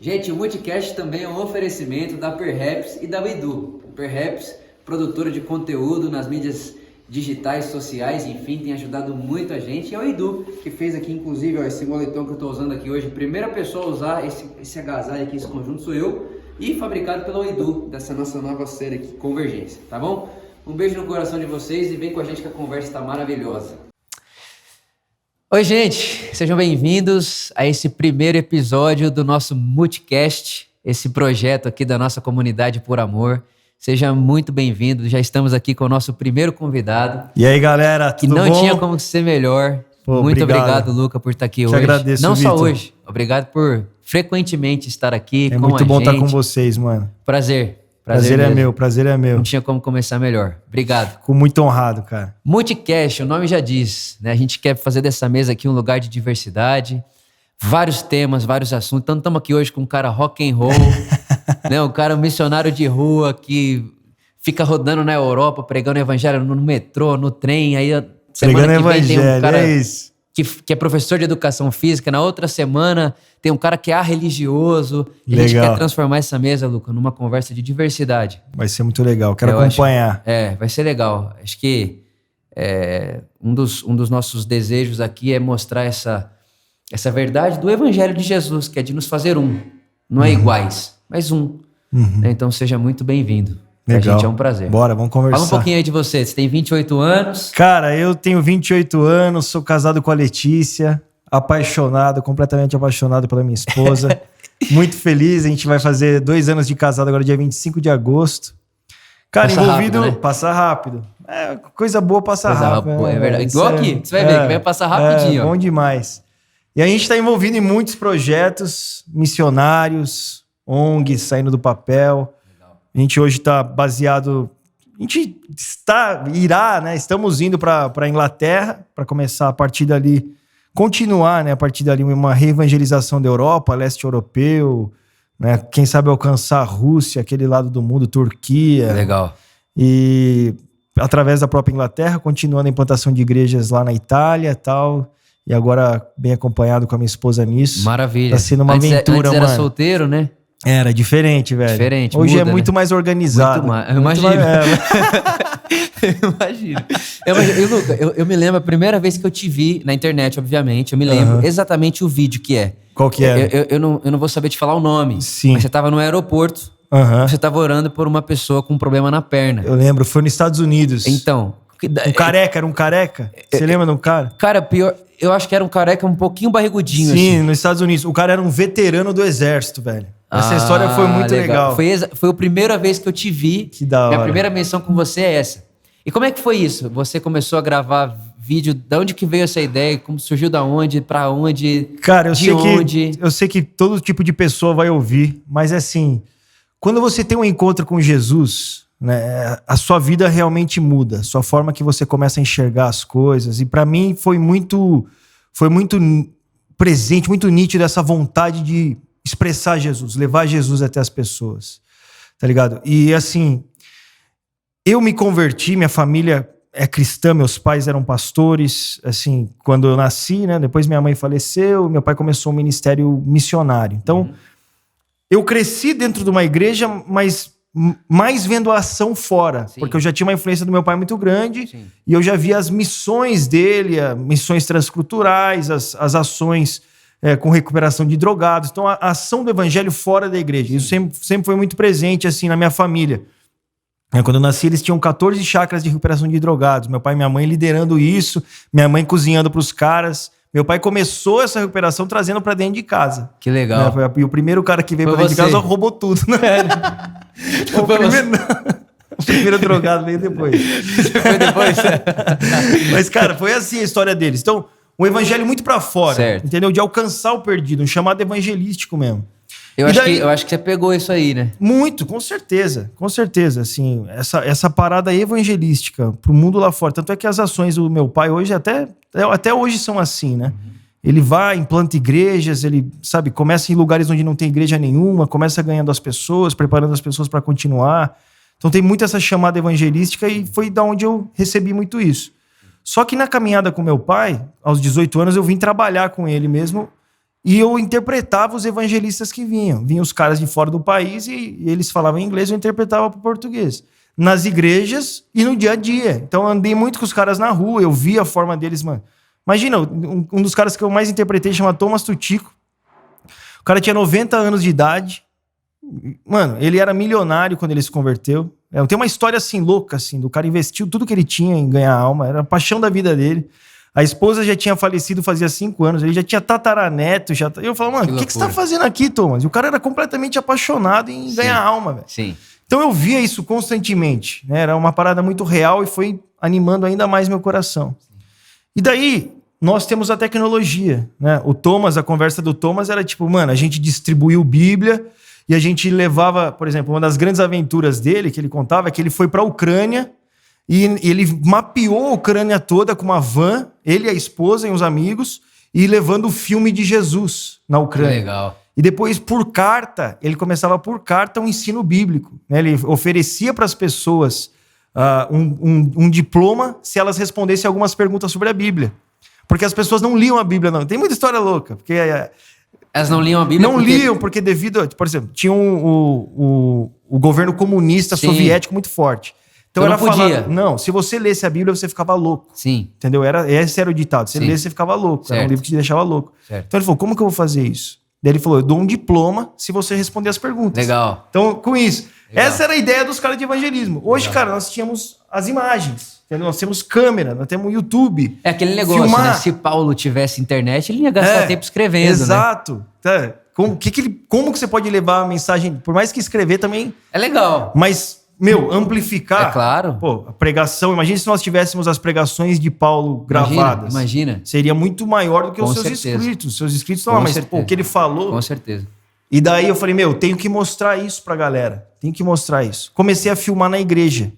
Gente, o Multicast também é um oferecimento da Perhaps e da Edu. Perhaps, produtora de conteúdo nas mídias digitais, sociais, enfim, tem ajudado muito a gente. E é o Edu, que fez aqui, inclusive, ó, esse moletom que eu estou usando aqui hoje. Primeira pessoa a usar esse agasalho aqui, esse conjunto sou eu. E fabricado pelo Edu, dessa nossa nova série aqui, Convergência, tá bom? Um beijo no coração de vocês e vem com a gente que a conversa está maravilhosa. Oi, gente, sejam bem-vindos a esse primeiro episódio do nosso Multicast, esse projeto aqui da nossa comunidade por amor. Seja muito bem-vindo, já estamos aqui com o nosso primeiro convidado. E aí, galera, tudo bom? Que não tinha como ser melhor. Pô, muito obrigado, Luca, por estar aqui hoje. Agradeço, não Vitor. só hoje, obrigado por frequentemente estar aqui com a gente. É muito bom estar com vocês, mano. Prazer Prazer é meu. Não tinha como começar melhor. Obrigado. Fico muito honrado, cara. Multicast, o nome já diz, né? A gente quer fazer dessa mesa aqui um lugar de diversidade, vários temas, vários assuntos. Então estamos aqui hoje com um cara rock and roll, né? Um cara missionário de rua que fica rodando na Europa, pregando evangelho no metrô, no trem. Aí semana Pregando que vem tem um cara é isso. que é professor de educação física. Na outra semana tem um cara que é religioso. E a gente Legal. quer transformar essa mesa, Luca, numa conversa de diversidade. Vai ser muito legal, quero Eu acompanhar. Vai ser legal. Acho que um dos nossos desejos aqui é mostrar essa verdade do Evangelho de Jesus, que é de nos fazer um. Não é iguais, mas um. Né? Então seja muito bem-vindo. Pra Legal. gente é um prazer. Bora, vamos conversar. Fala um pouquinho aí de você. Você tem 28 anos. Cara, eu tenho 28 anos, sou casado com a Letícia, completamente apaixonado pela minha esposa. Muito feliz, a gente vai fazer 2 anos de casado agora, dia 25 de agosto. Cara, Passa envolvido... rápido, né? Passa rápido. Coisa boa passa rápido. É verdade. Isso Igual aqui, você vai ver que vai passar rapidinho. É, bom demais. E a gente está envolvido em muitos projetos missionários, ONGs saindo do papel. A gente hoje está baseado... Estamos indo para a Inglaterra para começar a partir dali, continuar, né, a partir dali uma reevangelização da Europa, leste europeu, né, quem sabe alcançar a Rússia, aquele lado do mundo, Turquia. Legal. E através da própria Inglaterra, continuando a implantação de igrejas lá na Itália e tal. E agora bem acompanhado com a minha esposa nisso. Maravilha. Tá sendo uma aventura, antes era mano. solteiro, né? Era diferente, velho. Diferente, Hoje muda, é muito né? mais organizado. Muito mais. Eu imagino. Imagino. Luca, eu me lembro a primeira vez que eu te vi na internet, obviamente. Eu me lembro exatamente o vídeo que é. Qual que é? Eu não vou saber te falar o nome. Sim. Mas você tava no aeroporto. Você tava orando por uma pessoa com um problema na perna. Eu lembro, foi nos Estados Unidos. Então. Era um careca? Você lembra de um cara? Cara, pior. Eu acho que era um careca um pouquinho barrigudinho. Sim, assim. nos Estados Unidos. O cara era um veterano do exército, velho. Essa história foi muito legal. Foi a primeira vez que eu te vi. Que da hora. Minha primeira menção com você é essa. E como é que foi isso? Você começou a gravar vídeo, de onde que veio essa ideia? Como surgiu da onde, pra onde? Cara, eu sei que todo tipo de pessoa vai ouvir, mas assim, quando você tem um encontro com Jesus, né, a sua vida realmente muda, sua forma que você começa a enxergar as coisas. E pra mim foi muito presente, muito nítido essa vontade de expressar Jesus, levar Jesus até as pessoas, tá ligado? E assim, eu me converti, minha família é cristã, meus pais eram pastores, assim, quando eu nasci, né? Depois minha mãe faleceu, meu pai começou um ministério missionário. Então, eu cresci dentro de uma igreja, mas mais vendo a ação fora, porque eu já tinha uma influência do meu pai muito grande. Sim. E eu já via as missões dele, as missões transculturais, as ações com recuperação de drogados. Então, a ação do evangelho fora da igreja. Isso sempre foi muito presente, assim, na minha família. Quando eu nasci, eles tinham 14 chácaras de recuperação de drogados. Meu pai e minha mãe liderando isso, minha mãe cozinhando para os caras. Meu pai começou essa recuperação trazendo para dentro de casa. Que legal. E o primeiro cara que veio para dentro de casa roubou tudo, né? O primeiro drogado veio depois. Foi depois? Mas, cara, foi assim a história deles. Então, um evangelho muito para fora, certo. Entendeu? De alcançar o perdido, um chamado evangelístico mesmo. Eu acho que você pegou isso aí, né? Muito, com certeza, assim, essa parada evangelística pro mundo lá fora. Tanto é que as ações do meu pai hoje, até hoje são assim, né? Ele vai, implanta igrejas, ele, sabe, começa em lugares onde não tem igreja nenhuma, começa ganhando as pessoas, preparando as pessoas para continuar. Então tem muito essa chamada evangelística e foi da onde eu recebi muito isso. Só que na caminhada com meu pai, aos 18 anos, eu vim trabalhar com ele mesmo E eu interpretava os evangelistas que vinham. Vinham os caras de fora do país e eles falavam inglês, eu interpretava para o português. Nas igrejas e no dia a dia. Então eu andei muito com os caras na rua, eu via a forma deles, mano. Imagina, um dos caras que eu mais interpretei chama Thomas Tutico. O cara tinha 90 anos de idade. Mano, ele era milionário quando ele se converteu. Tem uma história assim, louca, assim, do cara investiu tudo que ele tinha em ganhar alma. Era a paixão da vida dele. A esposa já tinha falecido fazia 5 anos. Ele já tinha tataraneto. Eu falava, mano, o que você tá fazendo aqui, Thomas? E o cara era completamente apaixonado em ganhar alma, velho. Sim. Então eu via isso constantemente, né? Era uma parada muito real e foi animando ainda mais meu coração. E daí, nós temos a tecnologia, né? O Thomas, a conversa do Thomas era tipo, mano, a gente distribuiu Bíblia e a gente levava, por exemplo, uma das grandes aventuras dele, que ele contava, é que ele foi pra Ucrânia e ele mapeou a Ucrânia toda com uma van, ele, a esposa e os amigos, e levando o filme de Jesus na Ucrânia. Legal. E depois, por carta, ele começava por carta um ensino bíblico, né? Ele oferecia para as pessoas um diploma se elas respondessem algumas perguntas sobre a Bíblia. Porque as pessoas não liam a Bíblia, não. Tem muita história louca. Porque elas não liam a Bíblia? Não liam, porque devido... Por exemplo, tinha o governo comunista soviético muito forte. Então não podia. Não, se você lesse a Bíblia, você ficava louco. Sim. Entendeu? Esse era o ditado. Se você lesse, você ficava louco. Certo. Era um livro que te deixava louco. Certo. Então ele falou, como que eu vou fazer isso? Daí ele falou, eu dou um diploma se você responder as perguntas. Legal. Então, com isso, essa era a ideia dos caras de evangelismo. Hoje, cara, nós tínhamos as imagens, entendeu? Nós temos câmera, nós temos YouTube. É aquele negócio, filmar. Né? Se Paulo tivesse internet, ele ia gastar tempo escrevendo, exato. Né? Como que você pode levar a mensagem, por mais que escrever também... É legal. Mas... amplificar. É claro. Pô, a pregação. Imagina se nós tivéssemos as pregações de Paulo gravadas. Imagina. Seria muito maior do que os seus escritos. Os seus escritos estão lá, mas o que ele falou. Com certeza. E daí eu falei, tenho que mostrar isso pra galera. Tenho que mostrar isso. Comecei a filmar na igreja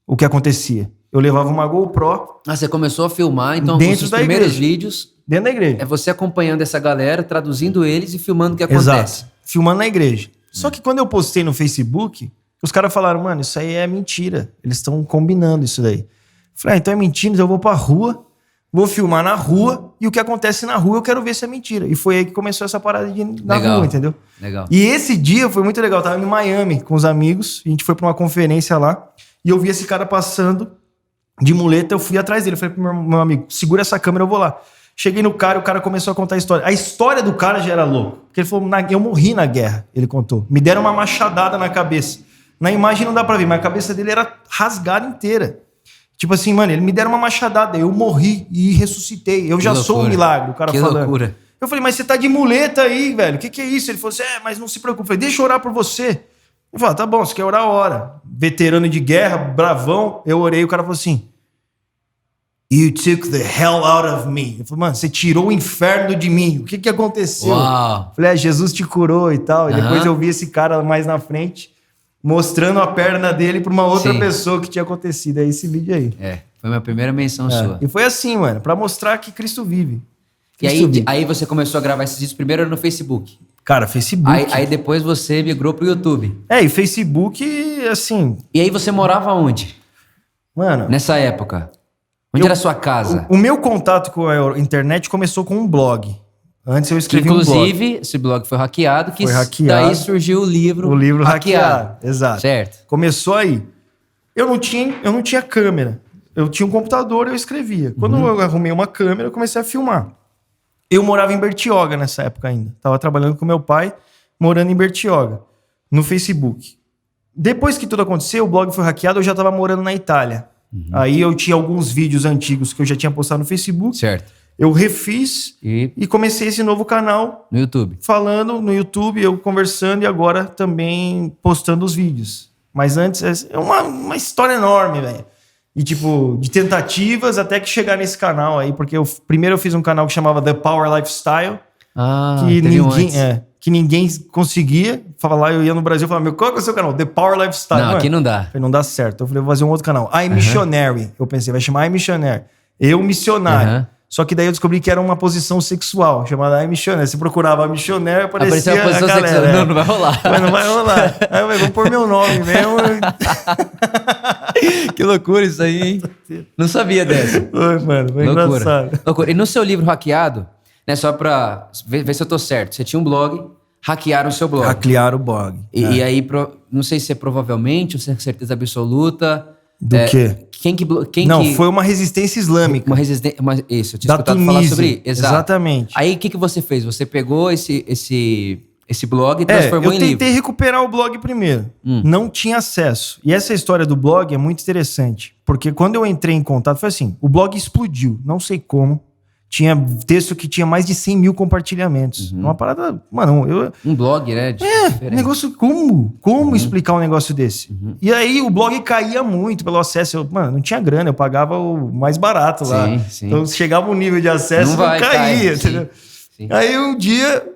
o que acontecia. Eu levava uma GoPro. Você começou a filmar, então dentro os primeiros igreja. Vídeos. Dentro da igreja. É você acompanhando essa galera, traduzindo eles e filmando o que acontece. Exato. Filmando na igreja. Só que quando eu postei no Facebook. Os caras falaram, mano, isso aí é mentira. Eles estão combinando isso daí. Eu falei, então é mentira, então eu vou pra rua, vou filmar na rua, e o que acontece na rua eu quero ver se é mentira. E foi aí que começou essa parada de ir na rua, entendeu? Legal. E esse dia foi muito legal. Eu tava em Miami com os amigos, a gente foi pra uma conferência lá, e eu vi esse cara passando de muleta, eu fui atrás dele. Eu falei pro meu amigo, segura essa câmera, eu vou lá. Cheguei no cara, o cara começou a contar a história. A história do cara já era louca. Porque ele falou, eu morri na guerra, ele contou. Me deram uma machadada na cabeça. Na imagem não dá pra ver, mas a cabeça dele era rasgada inteira. Tipo assim, mano, ele me deram uma machadada, eu morri e ressuscitei. Eu já sou um milagre, o cara falando. Que loucura. Eu falei, mas você tá de muleta aí, velho, o que é isso? Ele falou assim, mas não se preocupe. Eu falei, deixa eu orar por você. Eu falei, tá bom, você quer orar, ora. Veterano de guerra, bravão, eu orei, o cara falou assim, you took the hell out of me. Eu falei, mano, você tirou o inferno de mim, o que aconteceu? Uau. Eu falei, Jesus te curou e tal. E depois eu vi esse cara mais na frente, mostrando a perna dele pra uma outra pessoa que tinha acontecido. É esse vídeo aí. Foi a minha primeira menção sua. E foi assim, mano, pra mostrar que Cristo vive. Aí você começou a gravar esses vídeos primeiro no Facebook. Cara, Facebook. Aí depois você migrou pro YouTube. E Facebook, assim... E aí você morava onde? Mano... Nessa época. Onde era a sua casa? O meu contato com a internet começou com um blog. Antes eu escrevi um blog. Inclusive, esse blog foi hackeado, foi hackeado. Daí surgiu o livro. O livro hackeado. Exato. Certo. Começou aí. Eu não tinha câmera. Eu tinha um computador e eu escrevia. Quando eu arrumei uma câmera, eu comecei a filmar. Eu morava em Bertioga nessa época ainda. Tava trabalhando com meu pai, morando em Bertioga, no Facebook. Depois que tudo aconteceu, o blog foi hackeado, eu já tava morando na Itália. Aí eu tinha alguns vídeos antigos que eu já tinha postado no Facebook. Certo. Eu refiz e comecei esse novo canal. No YouTube. Falando no YouTube, eu conversando e agora também postando os vídeos. Mas antes, é uma história enorme, velho. E tipo, de tentativas até que chegar nesse canal aí. Porque primeiro eu fiz um canal que chamava The Power Lifestyle. Que ninguém conseguia. Falar, eu ia no Brasil e falava, qual que é o seu canal? The Power Lifestyle. Não, aqui não dá. Falei, não dá certo. Eu falei, vou fazer um outro canal. I Missionary. Eu pensei, vai chamar I Missionary. Eu missionário. Só que daí eu descobri que era uma posição sexual, chamada I Missionary. Você procurava I Missionary, aparecia a galera. Sexual. Não vai rolar. Mas não vai rolar. Aí eu falei, vou pôr meu nome mesmo. Que loucura isso aí, hein? Não sabia dessa. Foi, mano, foi engraçado. Loucura. E no seu livro hackeado, né, só pra ver se eu tô certo. Você tinha um blog, hackearam o seu blog. Hackearam o blog. E aí, não sei se é provavelmente, ou se é certeza absoluta. Do quê? Foi uma resistência islâmica. Uma resistência. Isso, eu tinha da escutado Tunísia. falar sobre isso. Exatamente. Aí o que você fez? Você pegou esse blog e transformou em livro. Eu tentei recuperar o blog primeiro. Não tinha acesso. E essa história do blog é muito interessante. Porque quando eu entrei em contato, foi assim: o blog explodiu. Não sei como. Tinha texto que tinha mais de 100 mil compartilhamentos. Uma parada... Mano, um blog, né? Um negócio... Como explicar um negócio desse? E aí o blog caía muito pelo acesso. Não tinha grana. Eu pagava o mais barato lá. Sim. Então chegava um nível de acesso e caía. Entendeu? Sim. Aí um dia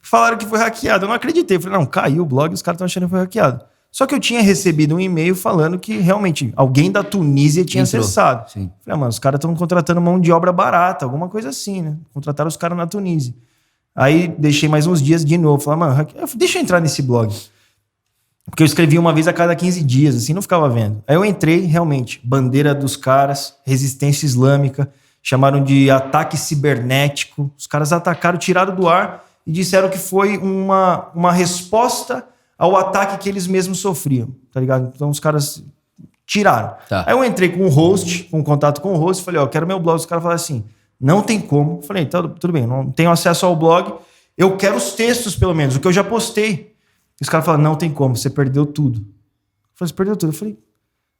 falaram que foi hackeado. Eu não acreditei. Eu falei, não, caiu o blog. Os caras estão achando que foi hackeado. Só que eu tinha recebido um e-mail falando que realmente alguém da Tunísia tinha acessado. Sim. Falei, mano, os caras estão contratando mão de obra barata, alguma coisa assim, né? Contrataram os caras na Tunísia. Aí deixei mais uns dias de novo. Falei, mano, deixa eu entrar nesse blog. Porque eu escrevia uma vez a cada 15 dias, assim, não ficava vendo. Aí eu entrei, realmente, bandeira dos caras, resistência islâmica, chamaram de ataque cibernético. Os caras atacaram, tiraram do ar e disseram que foi uma resposta ao ataque que eles mesmos sofriam, tá ligado? Então os caras tiraram. Tá. Aí eu entrei com o host, com contato com o host, falei, quero meu blog. Os caras falaram assim, não tem como. Falei, tudo bem, não tenho acesso ao blog, eu quero os textos pelo menos, o que eu já postei. Os caras falaram, não tem como, você perdeu tudo. Eu falei, você perdeu tudo?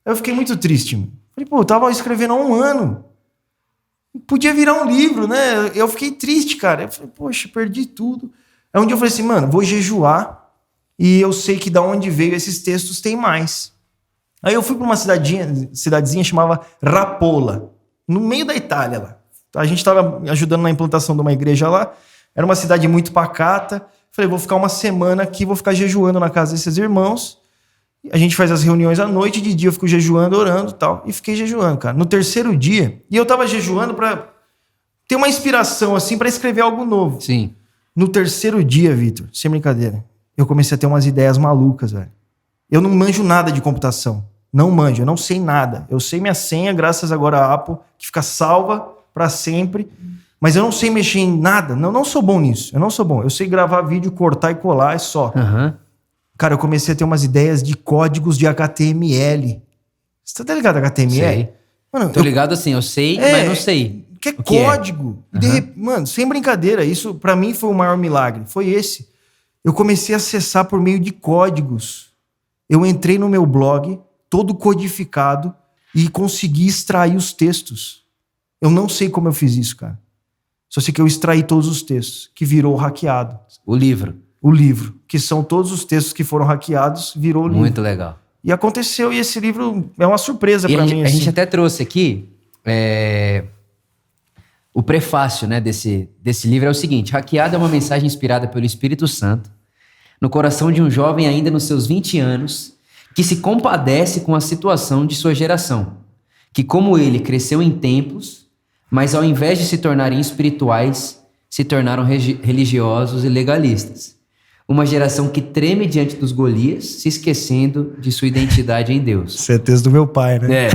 Eu fiquei muito triste, mano. Falei, eu tava escrevendo há um ano. Podia virar um livro, né? Eu fiquei triste, cara. Eu falei, poxa, perdi tudo. Aí um dia eu falei assim, mano, vou jejuar. E eu sei que da onde veio esses textos tem mais. Aí eu fui para uma cidadezinha chamava Rapola, no meio da Itália lá. A gente estava ajudando na implantação de uma igreja lá. Era uma cidade muito pacata. Falei, vou ficar uma semana aqui, vou ficar jejuando na casa desses irmãos. A gente faz as reuniões à noite, de dia eu fico jejuando, orando e tal. E fiquei jejuando, cara. No terceiro dia, e eu tava jejuando para ter uma inspiração, assim, para escrever algo novo. Sim. No terceiro dia, Vitor, sem brincadeira, eu comecei a ter umas ideias malucas, velho. Eu não manjo nada de computação. Não manjo, eu não sei nada. Eu sei minha senha, graças agora à Apple, que fica salva para sempre. Mas eu não sei mexer em nada. Não sou bom nisso. Eu não sou bom. Eu sei gravar vídeo, cortar e colar, é só. Cara, eu comecei a ter umas ideias de códigos de HTML. Você tá ligado a HTML? Sei. Mano, tô ligado assim, eu sei, mas não sei. Que é código. Mano, sem brincadeira, isso pra mim foi o maior milagre. Foi esse. Eu comecei a acessar por meio de códigos. Eu entrei no meu blog, todo codificado, e consegui extrair os textos. Eu não sei como eu fiz isso, cara. Só sei que eu extraí todos os textos, que virou hackeado. O livro, que são todos os textos que foram hackeados, virou o livro. Muito legal. E aconteceu, e esse livro é uma surpresa pra mim. A gente até trouxe aqui o prefácio, né, desse livro. É o seguinte: hackeado é uma mensagem inspirada pelo Espírito Santo no coração de um jovem ainda nos seus 20 anos que se compadece com a situação de sua geração, que como ele cresceu em templos, mas ao invés de se tornarem espirituais, se tornaram religiosos e legalistas. Uma geração que treme diante dos Golias, se esquecendo de sua identidade em Deus. Isso é texto do meu pai, né?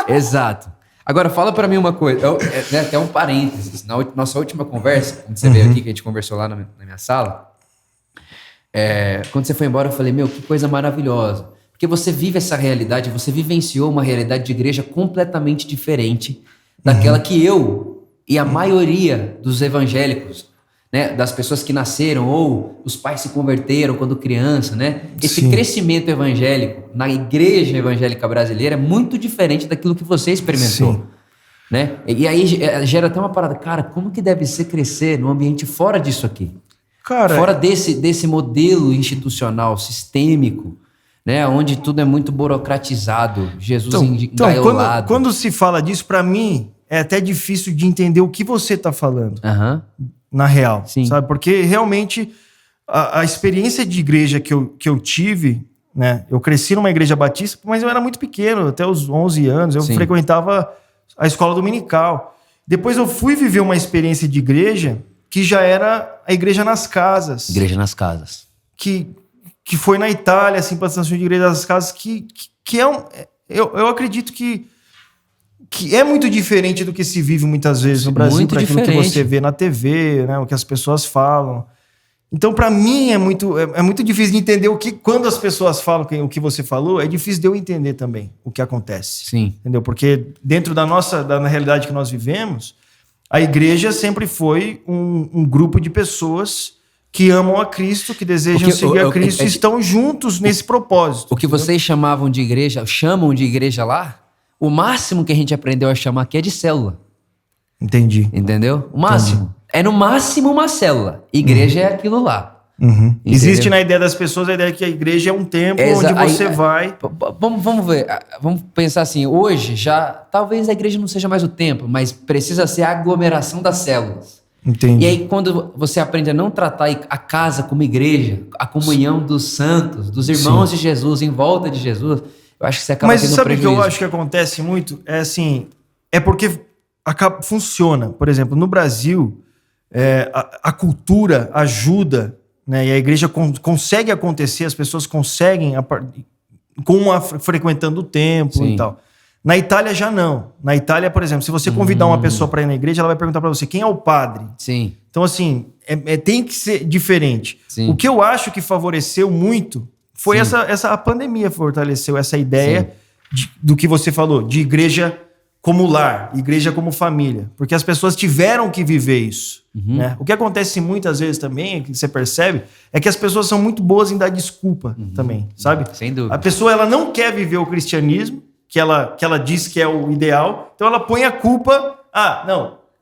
Exato. Agora, fala pra mim uma coisa, até um parênteses. Na nossa última conversa, quando você veio aqui, que a gente conversou lá na minha sala, quando você foi embora, eu falei, que coisa maravilhosa. Porque você vive essa realidade, você vivenciou uma realidade de igreja completamente diferente daquela que eu e a maioria dos evangélicos, né, das pessoas que nasceram ou os pais se converteram quando criança, né? Esse crescimento evangélico na igreja evangélica brasileira é muito diferente daquilo que você experimentou, né? E aí gera até uma parada, cara, como que deve ser crescer num ambiente fora disso aqui? Cara, fora desse modelo institucional, sistêmico, né, onde tudo é muito burocratizado, Jesus engaiolado. Quando se fala disso, pra mim, é até difícil de entender o que você tá falando. Na real, sabe? Porque realmente a experiência de igreja que eu tive, né? Eu cresci numa igreja batista, mas eu era muito pequeno, até os 11 anos. Eu frequentava a escola dominical. Depois eu fui viver uma experiência de igreja que já era a igreja nas casas. Igreja nas casas. Que foi na Itália, assim, implantação de igreja nas casas, que é eu acredito que que é muito diferente do que se vive muitas vezes no Brasil, Muito para aquilo que diferente. você vê na TV, né, o que as pessoas falam. Então, para mim, é muito difícil de entender quando as pessoas falam o que você falou, é difícil de eu entender também o que acontece. Sim. Entendeu? Porque dentro da realidade que nós vivemos, a igreja sempre foi um grupo de pessoas que amam a Cristo, que desejam seguir a Cristo e estão juntos nesse propósito. O que vocês chamam de igreja lá, o máximo que a gente aprendeu a chamar aqui é de célula. Entendi. Entendeu? O máximo. É no máximo uma célula. Igreja é aquilo lá. Uhum. Existe na ideia das pessoas a ideia que a igreja é um templo onde você vai... Vamos ver. Vamos pensar assim. Hoje já... Talvez a igreja não seja mais o templo, mas precisa ser a aglomeração das células. Entendi. E aí quando você aprende a não tratar a casa como igreja, a comunhão dos santos, dos irmãos de Jesus, em volta de Jesus, eu acho que você acaba tendo um prejuízo. Mas sabe o que eu acho que acontece muito? É assim... É porque funciona. Por exemplo, no Brasil... a cultura ajuda, né? E a igreja consegue acontecer, as pessoas conseguem frequentando o templo e tal. Na Itália já não. Na Itália, por exemplo, se você convidar uma pessoa para ir na igreja, ela vai perguntar para você quem é o padre. Sim. Então, assim, tem que ser diferente. Sim. O que eu acho que favoreceu muito foi a pandemia fortaleceu essa ideia do que você falou, de igreja como lar, igreja como família. Porque as pessoas tiveram que viver isso. Né? O que acontece muitas vezes também, que você percebe, é que as pessoas são muito boas em dar desculpa também, sabe? Sem dúvida. A pessoa ela não quer viver o cristianismo, que ela diz que é o ideal, então ela põe a culpa...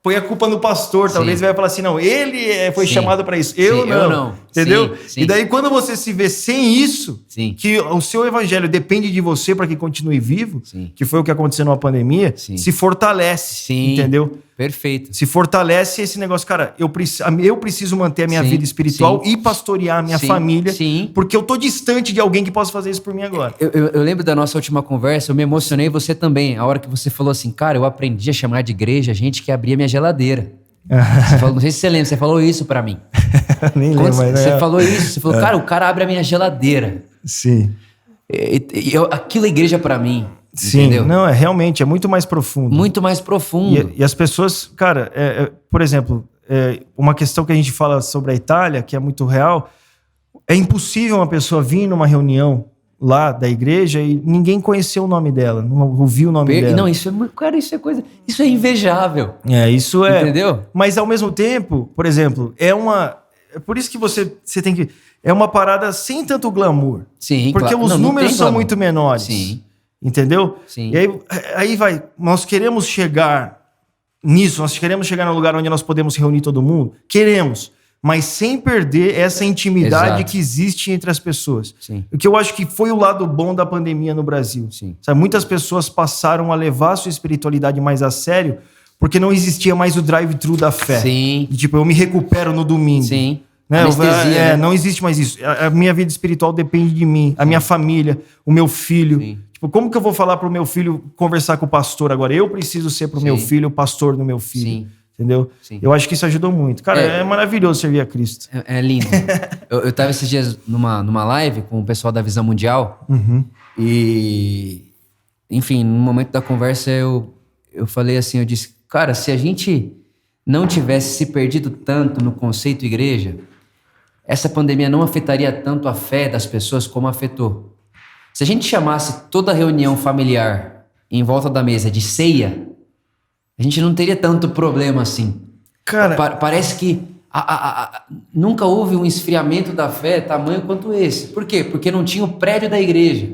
põe a culpa no pastor, talvez ele vai falar assim, não, ele foi chamado para isso, eu não. Entendeu? Sim. E daí quando você se vê sem isso, que o seu evangelho depende de você para que continue vivo, que foi o que aconteceu na pandemia, se fortalece, entendeu? Perfeito. Se fortalece esse negócio, cara, eu preciso manter a minha vida espiritual e pastorear a minha família, porque eu tô distante de alguém que possa fazer isso por mim agora. Eu lembro da nossa última conversa, eu me emocionei, você também, a hora que você falou assim, cara, eu aprendi a chamar de igreja gente que abria minha geladeira. Você falou, não sei se você lembra, você falou isso pra mim. Nem lembro, mas você falou isso, você falou, cara, o cara abre a minha geladeira. Sim. Aquilo é igreja pra mim. Sim, entendeu? Não, realmente, é muito mais profundo. Muito mais profundo. E as pessoas, cara, por exemplo, uma questão que a gente fala sobre a Itália, que é muito real, é impossível uma pessoa vir numa reunião lá da igreja e ninguém conheceu o nome dela, não ouviu o nome dela. Não, isso é invejável. Isso é. Entendeu? Mas ao mesmo tempo, por exemplo, é por isso que você tem que... É uma parada sem tanto glamour. Sim, porque claro. os números são muito menores. Sim. Entendeu? Sim. E aí vai, nós queremos chegar nisso, nós queremos chegar no lugar onde nós podemos reunir todo mundo? Queremos, mas sem perder essa intimidade que existe entre as pessoas. Sim. O que eu acho que foi o lado bom da pandemia no Brasil. Sim. Sabe, muitas pessoas passaram a levar a sua espiritualidade mais a sério porque não existia mais o drive-thru da fé. Sim. E, tipo, eu me recupero no domingo. Sim. Né? Anestesia, né? Não existe mais isso. A minha vida espiritual depende de mim, a minha família, o meu filho. Sim. Como que eu vou falar pro meu filho conversar com o pastor agora? Eu preciso ser pro meu filho o pastor do meu filho. Sim. Entendeu? Sim. Eu acho que isso ajudou muito. Cara, é maravilhoso servir a Cristo. É lindo. eu tava esses dias numa live com o pessoal da Visão Mundial e, enfim, no momento da conversa eu falei assim, eu disse, cara, se a gente não tivesse se perdido tanto no conceito igreja, essa pandemia não afetaria tanto a fé das pessoas como afetou. Se a gente chamasse toda reunião familiar em volta da mesa de ceia, a gente não teria tanto problema assim. Cara, parece que nunca houve um esfriamento da fé tamanho quanto esse. Por quê? Porque não tinha o prédio da igreja.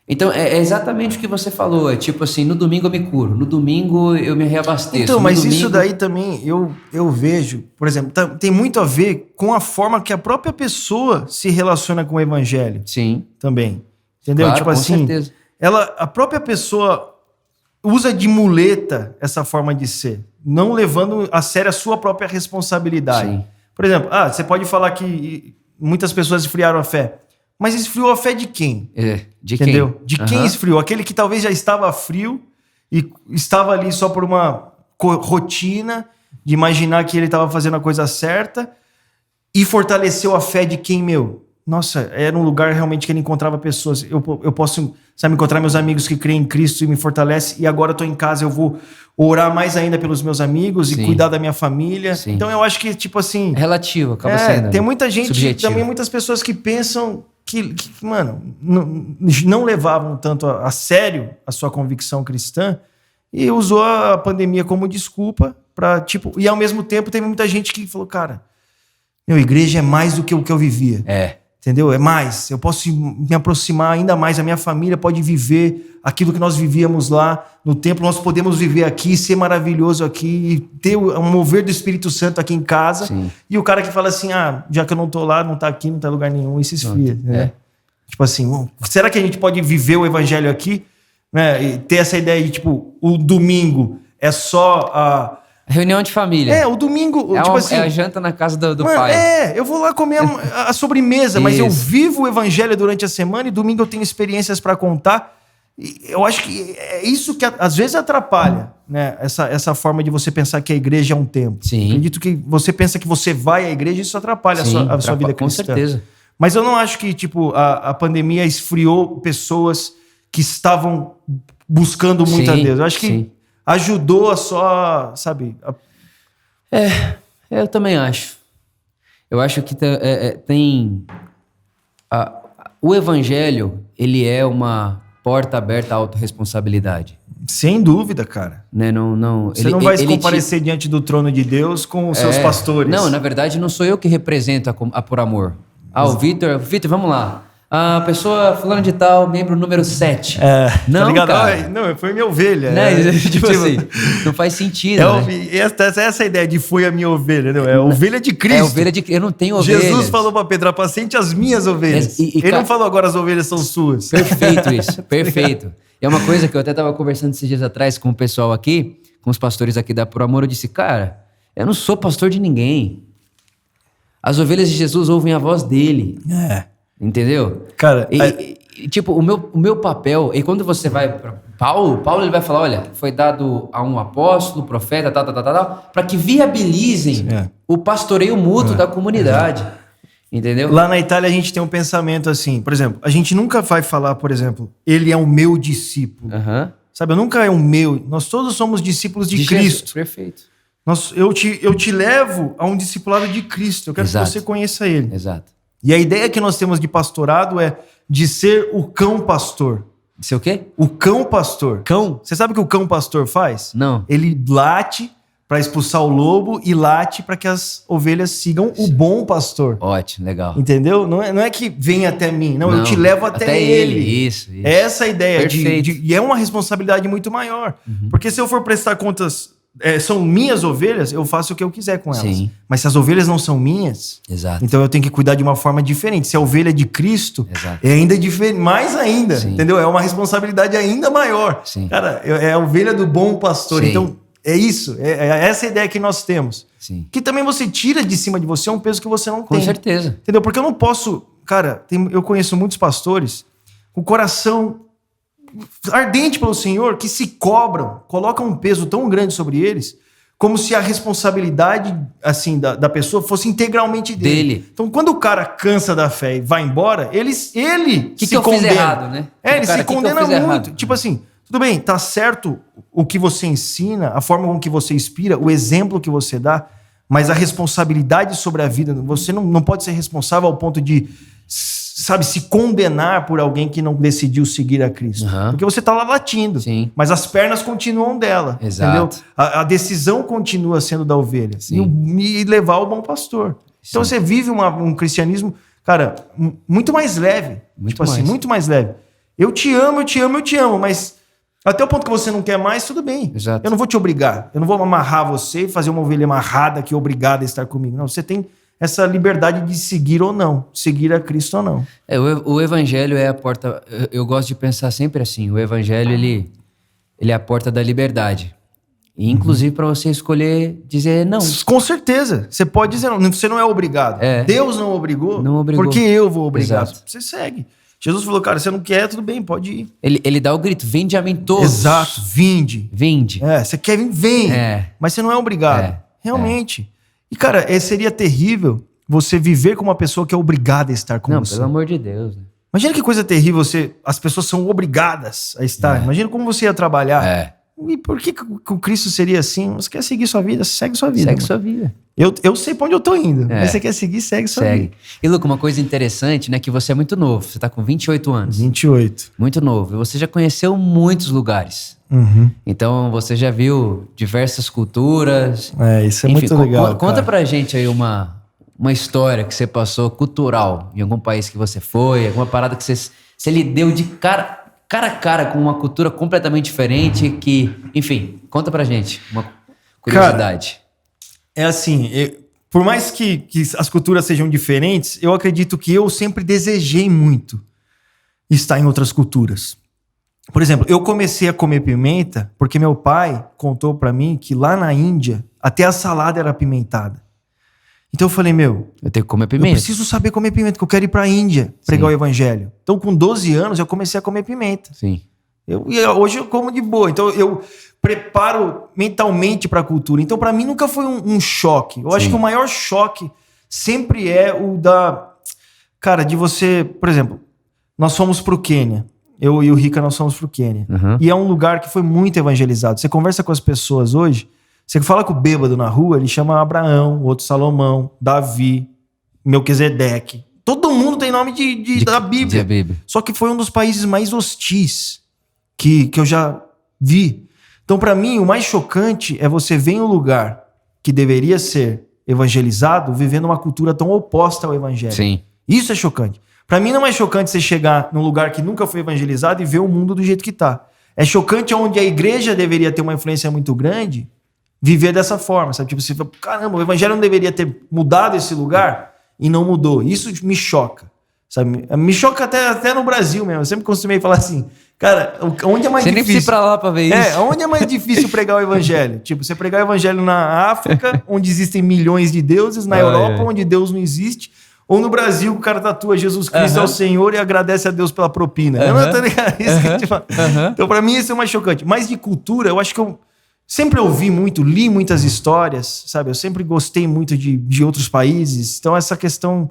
Então, é exatamente o que você falou. É tipo assim, no domingo eu me curo, no domingo eu me reabasteço. Então, mas isso daí também eu vejo, por exemplo, tem muito a ver com a forma que a própria pessoa se relaciona com o evangelho. Sim. Também. Entendeu? Claro, tipo com assim, certeza. a própria pessoa usa de muleta essa forma de ser, não levando a sério a sua própria responsabilidade. Sim. Por exemplo, você pode falar que muitas pessoas esfriaram a fé, mas esfriou a fé de quem? De Entendeu? quem? De quem esfriou? Aquele que talvez já estava frio e estava ali só por uma rotina de imaginar que ele estava fazendo a coisa certa e fortaleceu a fé de quem, nossa, era um lugar realmente que ele encontrava pessoas. Eu posso, sabe, encontrar meus amigos que creem em Cristo e me fortalece. E agora eu tô em casa, eu vou orar mais ainda pelos meus amigos e cuidar da minha família. Sim. Então eu acho que, tipo assim... É relativo, acaba sendo. Tem muita gente, subjetivo. também muitas pessoas que pensam que mano, não levavam tanto a sério a sua convicção cristã e usou a pandemia como desculpa pra, tipo... E ao mesmo tempo teve muita gente que falou, cara, meu, igreja é mais do que o que eu vivia. Entendeu? É mais. Eu posso me aproximar ainda mais. A minha família pode viver aquilo que nós vivíamos lá no templo. Nós podemos viver aqui, ser maravilhoso aqui e ter um mover do Espírito Santo aqui em casa. Sim. E o cara que fala assim, já que eu não tô lá, não tá aqui, não tá em lugar nenhum, e se esfria. Né? Tipo assim, será que a gente pode viver o evangelho aqui? Né? E ter essa ideia de, tipo, o domingo é só a... Reunião de família. O domingo, é a janta na casa do pai. Eu vou lá comer a sobremesa, mas eu vivo o evangelho durante a semana e domingo eu tenho experiências para contar. E eu acho que é isso que às vezes atrapalha, né? Essa forma de você pensar que a igreja é um templo. Sim. Acredito que você pensa que você vai à igreja e isso atrapalha a sua vida cristã. Com certeza. Mas eu não acho que, tipo, a pandemia esfriou pessoas que estavam buscando muito a Deus. Eu acho que ajudou a só, sabe... Eu também acho. Eu acho que tem... o evangelho, ele é uma porta aberta à autorresponsabilidade. Sem dúvida, cara. Né? Você não vai se comparecer diante do trono de Deus com os seus pastores. Não, na verdade, não sou eu que represento a Por Amor. O Vitor, vamos lá. A pessoa fulano de tal, membro número 7. Não, tá ligado? cara. Não, foi minha ovelha. Né? Tipo assim, não faz sentido. Né? Essa é a ideia de foi a minha ovelha. Não, é a ovelha de Cristo. É ovelha de Cristo. Eu não tenho ovelhas. Jesus falou pra Pedro, apacente as minhas ovelhas. Ele não falou agora as ovelhas são suas. Perfeito isso, perfeito. É uma coisa que eu até tava conversando esses dias atrás com o pessoal aqui, com os pastores aqui da Por Amor. Eu disse, cara, eu não sou pastor de ninguém. As ovelhas de Jesus ouvem a voz dele. Entendeu? Cara, tipo, o meu papel, e quando você vai para Paulo ele vai falar, olha, foi dado a um apóstolo, profeta, para que viabilizem o pastoreio mútuo da comunidade. Entendeu? Lá na Itália a gente tem um pensamento assim, por exemplo, a gente nunca vai falar, por exemplo, ele é o meu discípulo. Sabe, nunca é o meu. Nós todos somos discípulos de Cristo. Jesus, perfeito. Eu te levo a um discipulado de Cristo. Eu quero que você conheça ele. Exato. E a ideia que nós temos de pastorado é de ser o cão pastor. De ser o quê? O cão pastor. Cão? Você sabe o que o cão pastor faz? Não. Ele late para expulsar o lobo e late para que as ovelhas sigam o bom pastor. Ótimo, legal. Entendeu? Não é que vem até mim. Não, eu te levo até ele. Isso. Essa é a ideia. Perfeito. E é uma responsabilidade muito maior. Porque se eu for prestar contas... são minhas ovelhas, eu faço o que eu quiser com elas. Sim. Mas se as ovelhas não são minhas, então eu tenho que cuidar de uma forma diferente. Se a ovelha é de Cristo, é ainda diferente, mais ainda, entendeu? É uma responsabilidade ainda maior. Sim. Cara, é a ovelha do bom pastor. Sim. Então, é isso. É essa a ideia que nós temos. Sim. Que também você tira de cima de você um peso que você não tem. Com certeza. Entendeu? Porque eu não posso... Cara, eu conheço muitos pastores com o coração ardente pelo Senhor, que se cobram, colocam um peso tão grande sobre eles, como se a responsabilidade assim da pessoa fosse integralmente dele. Então, quando o cara cansa da fé e vai embora, ele se eu condena. Fiz errado, né? Ele se condena muito. Errado. Tipo assim, tudo bem, tá certo o que você ensina, a forma com que você inspira, o exemplo que você dá, mas a responsabilidade sobre a vida, você não pode ser responsável ao ponto de, sabe, se condenar por alguém que não decidiu seguir a Cristo. Porque você tá lá latindo, mas as pernas continuam dela. Exato. Entendeu? A decisão continua sendo da ovelha. E levar o bom pastor. Então você vive um cristianismo, cara, muito mais leve. Muito mais leve. Eu te amo, mas até o ponto que você não quer mais, tudo bem. Exato. Eu não vou te obrigar. Eu não vou amarrar você e fazer uma ovelha amarrada que é obrigada a estar comigo. Não, você tem essa liberdade de seguir ou não, seguir a Cristo ou não. O evangelho é a porta... Eu gosto de pensar sempre assim, o evangelho, ele é a porta da liberdade. E, inclusive, para você escolher dizer não. Com certeza. Você pode dizer não. Você não é obrigado. Deus não obrigou. Não obrigou. Porque eu vou obrigar. Exato. Você segue. Jesus falou, cara, você não quer, tudo bem, pode ir. Ele dá o grito, vinde a mim todos. Exato, vinde. Vinde. Você quer vir, vem. Mas você não é obrigado. Realmente. E, cara, seria terrível você viver com uma pessoa que é obrigada a estar com Não, você. pelo amor de Deus. Né? Imagina que coisa terrível as pessoas são obrigadas a estar. Imagina como você ia trabalhar. E por que com Cristo seria assim? Você quer seguir sua vida? Segue sua vida. Segue sua vida. Eu sei pra onde eu tô indo. Mas você quer seguir, segue sua vida. E, Luca, uma coisa interessante, né? Que você é muito novo. Você tá com 28 anos. 28. Muito novo. E você já conheceu muitos lugares. Uhum. Então, você já viu diversas culturas. Isso é muito legal. Conta pra gente aí uma história que você passou cultural em algum país que você foi, alguma parada que você lhe deu de cara a cara com uma cultura completamente diferente que, enfim, conta pra gente uma curiosidade. Cara, é assim, por mais que as culturas sejam diferentes, eu acredito que eu sempre desejei muito estar em outras culturas. Por exemplo, eu comecei a comer pimenta porque meu pai contou pra mim que lá na Índia até a salada era apimentada. Então eu falei, eu tenho que comer pimenta. Eu preciso saber comer pimenta, porque eu quero ir pra Índia pregar o evangelho. Então com 12 anos eu comecei a comer pimenta. Sim. Hoje eu como de boa. Então eu preparo mentalmente pra cultura. Então pra mim nunca foi um choque. Eu acho que o maior choque sempre é o de você... Por exemplo, nós fomos pro Quênia. Eu e o Rica, nós fomos pro Quênia. Uhum. E é um lugar que foi muito evangelizado. Você conversa com as pessoas hoje... Você fala com o bêbado na rua, ele chama Abraão, outro Salomão, Davi, Melquisedeque. Todo mundo tem nome da Bíblia. Só que foi um dos países mais hostis que eu já vi. Então, para mim, o mais chocante é você ver em um lugar que deveria ser evangelizado, vivendo uma cultura tão oposta ao evangelho. Sim. Isso é chocante. Para mim, não é chocante você chegar num lugar que nunca foi evangelizado e ver o mundo do jeito que tá. É chocante onde a igreja deveria ter uma influência muito grande, viver dessa forma, sabe? Tipo, você fala, caramba, o evangelho não deveria ter mudado esse lugar e não mudou. Isso me choca, sabe? Me choca até no Brasil mesmo. Eu sempre costumei falar assim, cara, onde é mais difícil? Você nem precisa ir pra lá pra ver isso. Onde é mais difícil pregar o evangelho? Tipo, você pregar o evangelho na África, onde existem milhões de deuses, na Europa, onde Deus não existe, ou no Brasil, o cara tatua Jesus Cristo é o Senhor e agradece a Deus pela propina. Eu não tô ligado. Então, pra mim, isso é o mais chocante. Mas de cultura, eu acho que eu sempre ouvi muito, li muitas histórias, sabe? Eu sempre gostei muito de outros países. Então, essa questão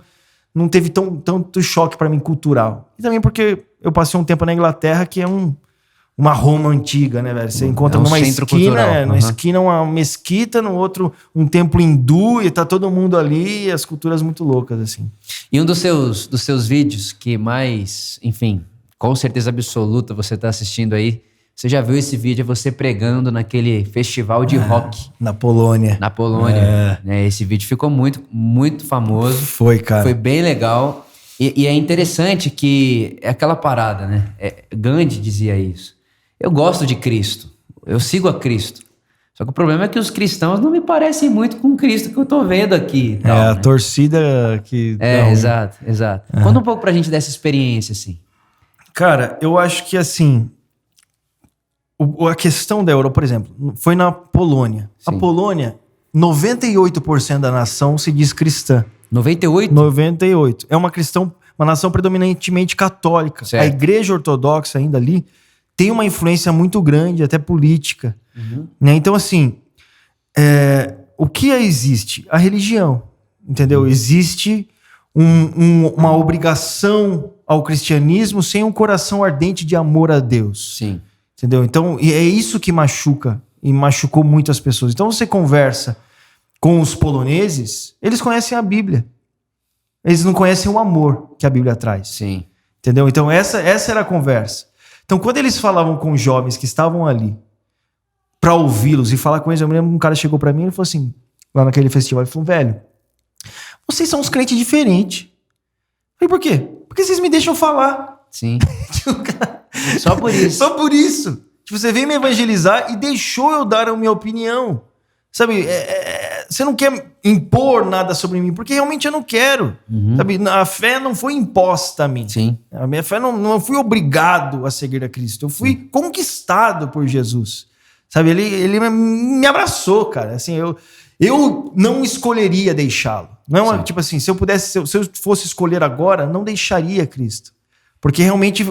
não teve tanto choque pra mim cultural. E também porque eu passei um tempo na Inglaterra, que é uma Roma antiga, né, velho? Você encontra numa esquina, na esquina uma mesquita, no outro um templo hindu, e tá todo mundo ali, e as culturas muito loucas, assim. E um dos seus vídeos que mais, enfim, com certeza absoluta você tá assistindo aí, você já viu esse vídeo, você pregando naquele festival de rock. Na Polônia. Na Polônia. Esse vídeo ficou muito, muito famoso. Foi, cara. Foi bem legal. E é interessante que é aquela parada, né? Gandhi dizia isso. Eu gosto de Cristo. Eu sigo a Cristo. Só que o problema é que os cristãos não me parecem muito com o Cristo que eu tô vendo aqui. Tal, a torcida que... exato. Conta um pouco pra gente dessa experiência, assim. Cara, eu acho que, assim... A questão da Europa, por exemplo, foi na Polônia. Sim. A Polônia, 98% da nação se diz cristã. 98%? 98%. É uma nação predominantemente católica. Certo. A igreja ortodoxa ainda ali tem uma influência muito grande, até política. Né? Então, assim, o que existe? A religião, entendeu? Existe uma obrigação ao cristianismo sem um coração ardente de amor a Deus. Sim. Entendeu? Então, é isso que machuca, e machucou muito as pessoas. Então, você conversa com os poloneses, eles conhecem a Bíblia. Eles não conhecem o amor que a Bíblia traz. Sim. Entendeu? Então, essa era a conversa. Então, quando eles falavam com jovens que estavam ali para ouvi-los e falar com eles, eu me lembro que um cara chegou para mim e falou assim, lá naquele festival, ele falou, velho, vocês são uns crentes diferentes. Eu falei, por quê? Porque vocês me deixam falar. Sim. Só por isso. Só por isso. Tipo, você veio me evangelizar e deixou eu dar a minha opinião. Sabe, você não quer impor nada sobre mim, porque realmente eu não quero. Sabe, a fé não foi imposta a mim. Sim. A minha fé não fui obrigado a seguir a Cristo. Eu fui conquistado por Jesus. Sabe, ele me abraçou, cara. Assim, eu não escolheria deixá-lo. Não é tipo assim, se eu fosse escolher agora, não deixaria Cristo. Porque realmente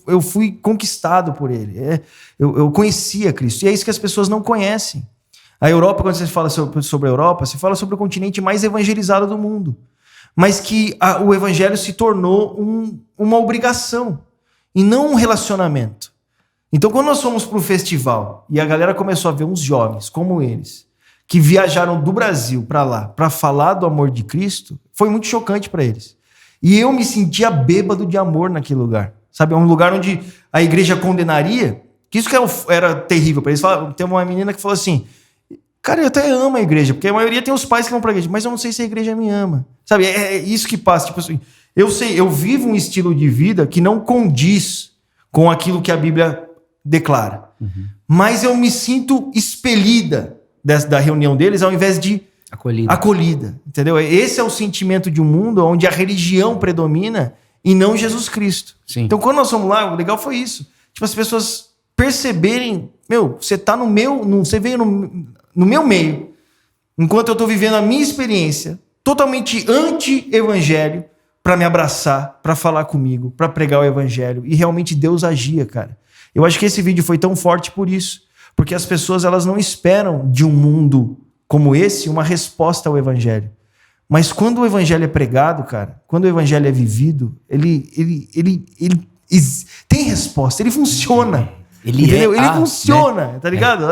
eu fui conquistado por ele. Eu conhecia Cristo. E é isso que as pessoas não conhecem. A Europa, quando você fala sobre a Europa, você fala sobre o continente mais evangelizado do mundo. Mas que o evangelho se tornou uma obrigação e não um relacionamento. Então, quando nós fomos para o festival e a galera começou a ver uns jovens como eles, que viajaram do Brasil para lá para falar do amor de Cristo, foi muito chocante para eles. E eu me sentia bêbado de amor naquele lugar. Sabe, é um lugar onde a igreja condenaria, que isso que era terrível para eles. Tem uma menina que falou assim, cara, eu até amo a igreja, porque a maioria tem os pais que vão pra igreja, mas eu não sei se a igreja me ama. Sabe, é isso que passa. Tipo assim, eu vivo um estilo de vida que não condiz com aquilo que a Bíblia declara. Uhum. Mas eu me sinto expelida da reunião deles ao invés de acolhida. Entendeu? Esse é o sentimento de um mundo onde a religião predomina e não Jesus Cristo. Sim. Então, quando nós fomos lá, o legal foi isso. Tipo, as pessoas perceberem, você tá você veio no meu meio, enquanto eu tô vivendo a minha experiência totalmente anti-evangelho, para me abraçar, para falar comigo, para pregar o evangelho. E realmente Deus agia, cara. Eu acho que esse vídeo foi tão forte por isso. Porque as pessoas, elas não esperam de um mundo como esse uma resposta ao evangelho. Mas quando o evangelho é pregado, cara, quando o evangelho é vivido, ele tem resposta, ele funciona. Ele funciona, né? Tá ligado?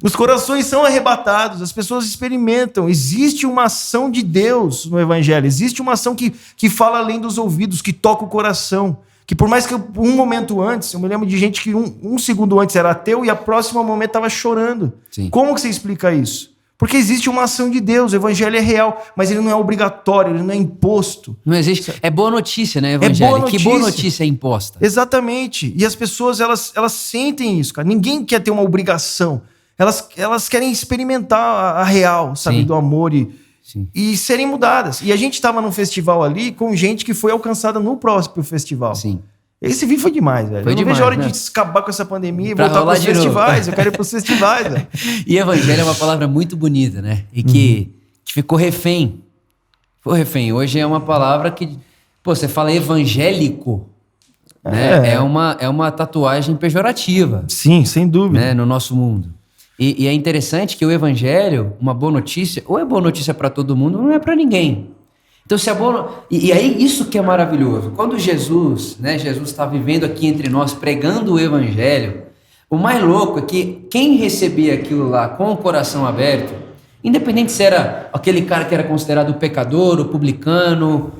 Os corações são arrebatados, as pessoas experimentam. Existe uma ação de Deus no evangelho, existe uma ação que fala além dos ouvidos, que toca o coração. Que por mais que um momento antes, eu me lembro de gente que um segundo antes era ateu e a próxima momento estava chorando. Sim. Como que você explica isso? Porque existe uma ação de Deus, o evangelho é real, mas ele não é obrigatório, ele não é imposto. Não existe. É boa notícia, né, evangelho? É boa notícia. Que boa notícia é imposta. Exatamente. E as pessoas, elas sentem isso, cara. Ninguém quer ter uma obrigação. Elas querem experimentar a real, sabe, do amor e serem mudadas. E a gente estava num festival ali com gente que foi alcançada no próprio festival. Sim. Esse vídeo foi demais, velho. Eu não vejo a hora de acabar com essa pandemia e voltar para os festivais. Eu quero ir para os festivais, velho. E evangelho é uma palavra muito bonita, né? E que ficou refém. Ficou refém. Hoje é uma palavra que... você fala evangélico, né? É uma tatuagem pejorativa. Sim, sem dúvida. Né? No nosso mundo. E é interessante que o evangelho, uma boa notícia, ou é boa notícia para todo mundo, ou não é para ninguém. Então, se é boa... E aí, isso que é maravilhoso. Quando Jesus está vivendo aqui entre nós, pregando o evangelho, o mais louco é que quem recebia aquilo lá com o coração aberto, independente se era aquele cara que era considerado o pecador, o publicano,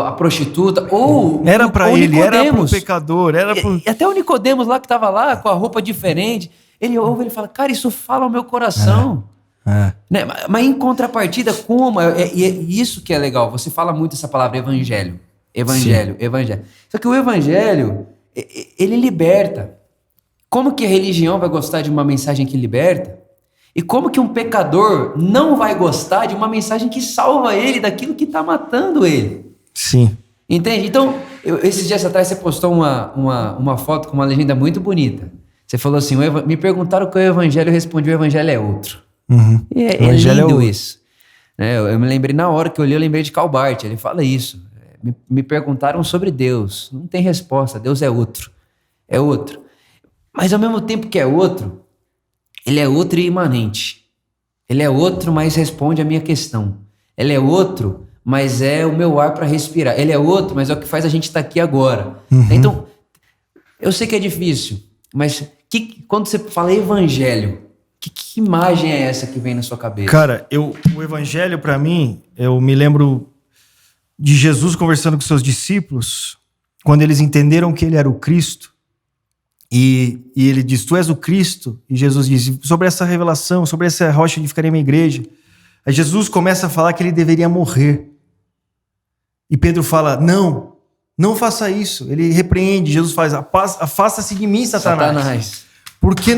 a prostituta, ou era para ele, era pro pecador, era pro... E até o Nicodemos lá que estava lá com a roupa diferente... Ele ouve, ele fala, cara, isso fala ao meu coração. Né? Mas em contrapartida, como? E é isso que é legal. Você fala muito essa palavra evangelho. Evangelho. Só que o evangelho, ele liberta. Como que a religião vai gostar de uma mensagem que liberta? E como que um pecador não vai gostar de uma mensagem que salva ele daquilo que está matando ele? Sim. Entende? Então, esses dias atrás você postou uma foto com uma legenda muito bonita. Você falou assim, me perguntaram qual é o evangelho, eu respondi, o evangelho é outro. Uhum. E é lindo isso. Eu me lembrei, na hora que eu li, eu lembrei de Karl Barth, ele fala isso. Me perguntaram sobre Deus, não tem resposta, Deus é outro. É outro. Mas ao mesmo tempo que é outro, ele é outro e imanente. Ele é outro, mas responde a minha questão. Ele é outro, mas é o meu ar para respirar. Ele é outro, mas é o que faz a gente estar aqui agora. Uhum. Então, eu sei que é difícil, mas... quando você fala evangelho, que imagem é essa que vem na sua cabeça? Cara, o evangelho para mim, eu me lembro de Jesus conversando com seus discípulos, quando eles entenderam que ele era o Cristo, e ele diz, tu és o Cristo, e Jesus diz, sobre essa revelação, sobre essa rocha de ficarei minha igreja, aí Jesus começa a falar que ele deveria morrer, e Pedro fala, não faça isso. Ele repreende, Jesus faz, afasta-se de mim, Satanás. Porque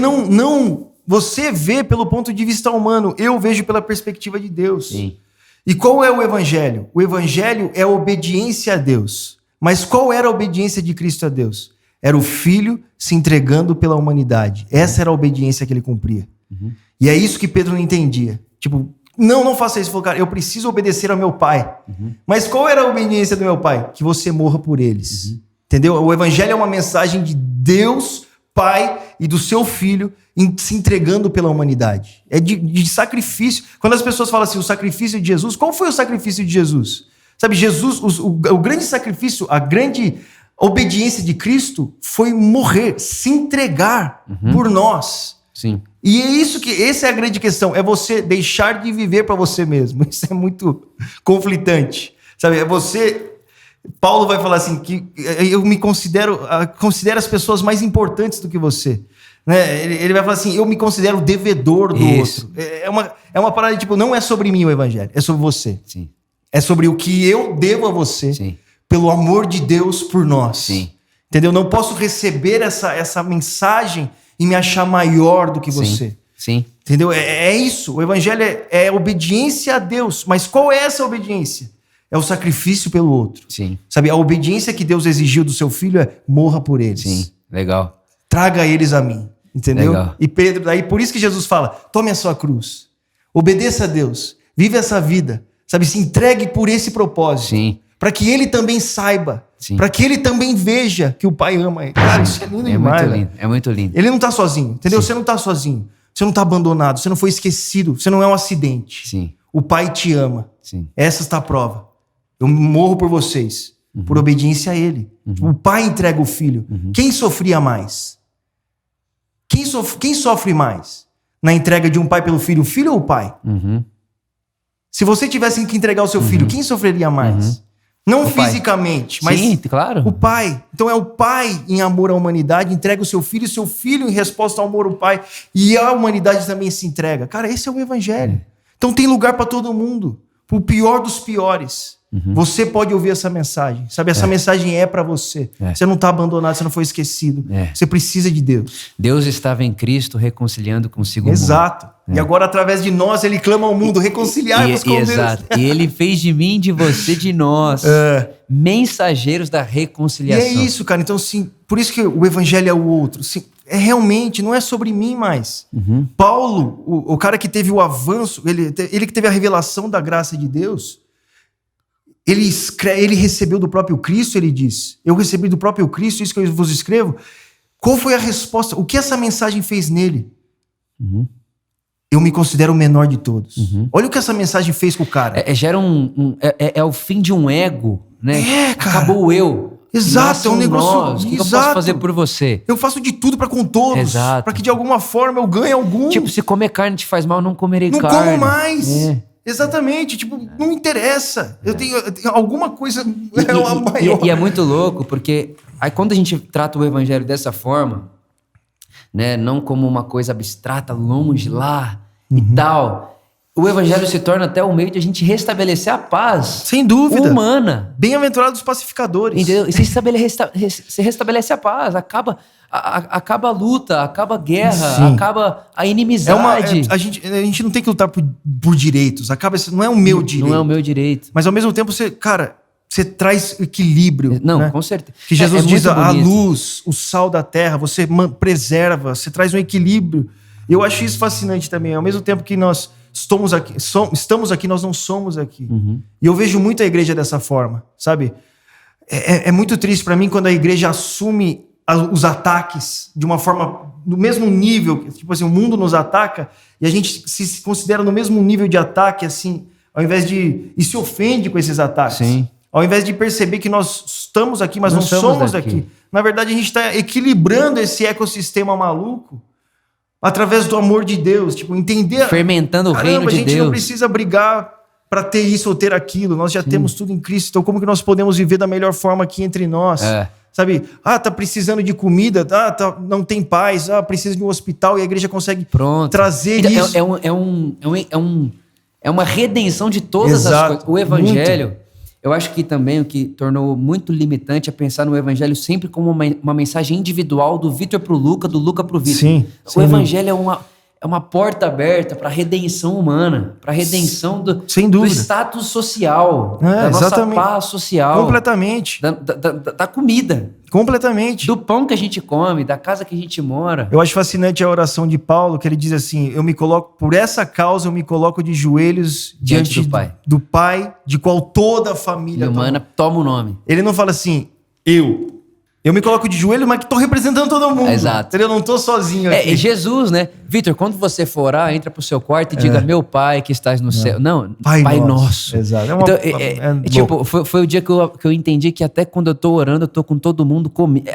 você vê pelo ponto de vista humano, eu vejo pela perspectiva de Deus. Sim. E qual é o evangelho? O evangelho é a obediência a Deus. Mas qual era a obediência de Cristo a Deus? Era o Filho se entregando pela humanidade. Essa era a obediência que ele cumpria. Uhum. E é isso que Pedro não entendia. Tipo, não faça isso. Ele falou, cara, eu preciso obedecer ao meu pai. Uhum. Mas qual era a obediência do meu pai? Que você morra por eles. Uhum. Entendeu? O evangelho é uma mensagem de Deus Pai e do seu Filho se entregando pela humanidade. É de sacrifício. Quando as pessoas falam assim, o sacrifício de Jesus, qual foi o sacrifício de Jesus? Sabe, Jesus, o grande sacrifício, a grande obediência de Cristo foi morrer, se entregar por nós. Sim. E essa é a grande questão, é você deixar de viver para você mesmo. Isso é muito conflitante. Sabe, é você... Paulo vai falar assim, que eu me considero as pessoas mais importantes do que você. Né? Ele vai falar assim, eu me considero devedor do outro. É uma parada tipo, não é sobre mim o evangelho, é sobre você. Sim. É sobre o que eu devo a você, Sim. pelo amor de Deus por nós. Sim. Entendeu? Não posso receber essa mensagem e me achar maior do que você. Sim. Entendeu? É isso. O evangelho é obediência a Deus. Mas qual é essa obediência? É o sacrifício pelo outro. Sim. Sabe, a obediência que Deus exigiu do seu filho é morra por eles. Sim. Legal. Traga eles a mim. Entendeu? Legal. E Pedro, daí por isso que Jesus fala, tome a sua cruz. Obedeça a Deus. Vive essa vida. Sabe, se entregue por esse propósito. Sim. Para que ele também saiba. Para que ele também veja que o pai ama ele. Cara, isso é lindo demais. Muito lindo. É muito lindo. Ele não tá sozinho, entendeu? Sim. Você não tá sozinho. Você não tá abandonado. Você não foi esquecido. Você não é um acidente. Sim. O pai te ama. Sim. Essa está a prova. Eu morro por vocês. Por obediência a ele. O pai entrega o filho. Quem sofria mais? Quem sofre mais? Na entrega de um pai pelo filho? O filho ou o pai? Se você tivesse que entregar o seu filho, quem sofreria mais? Não o fisicamente, pai. mas Sim, claro. o pai. Então é o pai em amor à humanidade, entrega o seu filho em resposta ao amor ao pai, e a humanidade também se entrega. Cara, esse é o evangelho. Então tem lugar para todo mundo, para o pior dos piores. Você pode ouvir essa mensagem, sabe? Essa mensagem é para você. Você não está abandonado, você não foi esquecido. Você precisa de Deus. Deus estava em Cristo reconciliando consigo o mundo. Exato. E agora, através de nós, ele clama ao mundo, reconciliar-nos com Deus. Exato. E ele fez de mim, de você, de nós, mensageiros da reconciliação. E é isso, cara. Então, sim, por isso que o evangelho é o outro. Sim, realmente, não é sobre mim mais. Paulo, o cara que teve o avanço, ele que teve a revelação da graça de Deus, ele recebeu do próprio Cristo, ele diz, eu recebi do próprio Cristo, isso que eu vos escrevo. Qual foi a resposta? O que essa mensagem fez nele? Eu me considero o menor de todos. Olha o que essa mensagem fez com o cara. Gera é o fim de um ego, né? Cara. Acabou o eu. Exato, é um negócio... Nós. O que eu posso fazer por você? Eu faço de tudo pra com todos. Exato. Pra que de alguma forma eu ganhe algum. Tipo, se comer carne te faz mal, não comerei não carne. Não como mais. Exatamente, tipo, não interessa. Eu tenho alguma coisa maior. E é muito louco, porque aí quando a gente trata o evangelho dessa forma, né, não como uma coisa abstrata, longe lá e tal, o evangelho se torna até o meio de a gente restabelecer a paz. Sem dúvida. Humana. Bem-aventurados os pacificadores. Entendeu? E se restabelece a paz, acaba a luta, acaba a guerra, Sim. acaba a inimizade. A gente não tem que lutar por direitos. Não é o meu direito. Não é o meu direito. Mas ao mesmo tempo, você traz equilíbrio. Não, né? com certeza. Que Jesus diz a bonito. luz, o sal da terra, você preserva, você traz um equilíbrio. Eu acho isso fascinante também. Ao mesmo tempo que nós estamos aqui, nós não somos aqui. E eu vejo muito a igreja dessa forma, sabe? É muito triste para mim quando a igreja assume os ataques de uma forma no mesmo nível, tipo assim, o mundo nos ataca e a gente se considera no mesmo nível de ataque, assim, ao invés de... E se ofende com esses ataques. Sim. Ao invés de perceber que nós estamos aqui, mas não somos daqui. Na verdade, a gente está equilibrando esse ecossistema maluco através do amor de Deus. Tipo, entender... Fermentando o reino de Deus. A gente não precisa brigar para ter isso ou ter aquilo. Nós já temos tudo em Cristo. Então, como que nós podemos viver da melhor forma aqui entre nós? Sabe? Tá precisando de comida, não tem paz, precisa de um hospital e a igreja consegue trazer isso. É uma redenção de todas as coisas. O evangelho, eu acho que também o que tornou muito limitante é pensar no evangelho sempre como uma mensagem individual do Vitor pro Luca, do Luca pro Vitor. Sim, o evangelho é uma porta aberta para a redenção humana, para a redenção do status social, da nossa paz social. Completamente. Da comida. Completamente. Do pão que a gente come, da casa que a gente mora. Eu acho fascinante a oração de Paulo, que ele diz assim, por essa causa eu me coloco de joelhos diante do Pai, de qual toda a família humana toma o nome. Ele não fala assim, eu, Eu me coloco de joelho, mas que tô representando todo mundo. Exato. Entendeu? Eu não tô sozinho aqui. É Jesus, né? Vitor, quando você for orar, entra pro seu quarto e diga, meu pai que estás no céu. Não, Pai nosso. Exato. Então, tipo, foi o dia que eu entendi que até quando eu tô orando, eu tô com todo mundo comigo.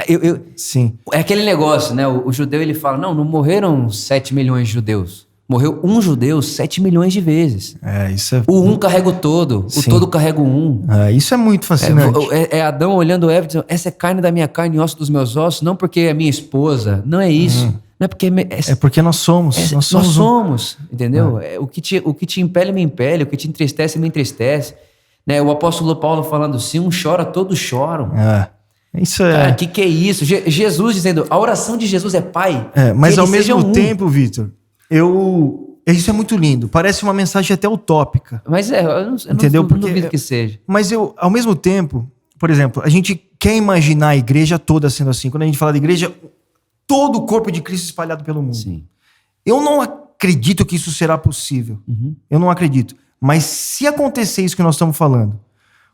Sim. É aquele negócio, né? O judeu, ele fala, não morreram 7 milhões de judeus. Morreu um judeu 7 milhões de vezes. Isso é... O um carrega o todo, o todo carrega o um. Isso é muito fascinante. É Adão olhando Eva e dizendo, essa é carne da minha carne e osso dos meus ossos, não porque é minha esposa, não é isso. Não é porque... É porque nós somos. Nós somos, entendeu? O que te impele, me impele, o que te entristece, me entristece. Né? O apóstolo Paulo falando, se um chora, todos choram. Isso é... Cara, que é isso? Jesus dizendo, a oração de Jesus é Pai. Mas ao mesmo tempo, Vitor... Isso é muito lindo. Parece uma mensagem até utópica. Mas eu não duvido que seja. Mas ao mesmo tempo, por exemplo, a gente quer imaginar a igreja toda sendo assim. Quando a gente fala de igreja, todo o corpo de Cristo espalhado pelo mundo. Sim. Eu não acredito que isso será possível. Eu não acredito. Mas se acontecer isso que nós estamos falando,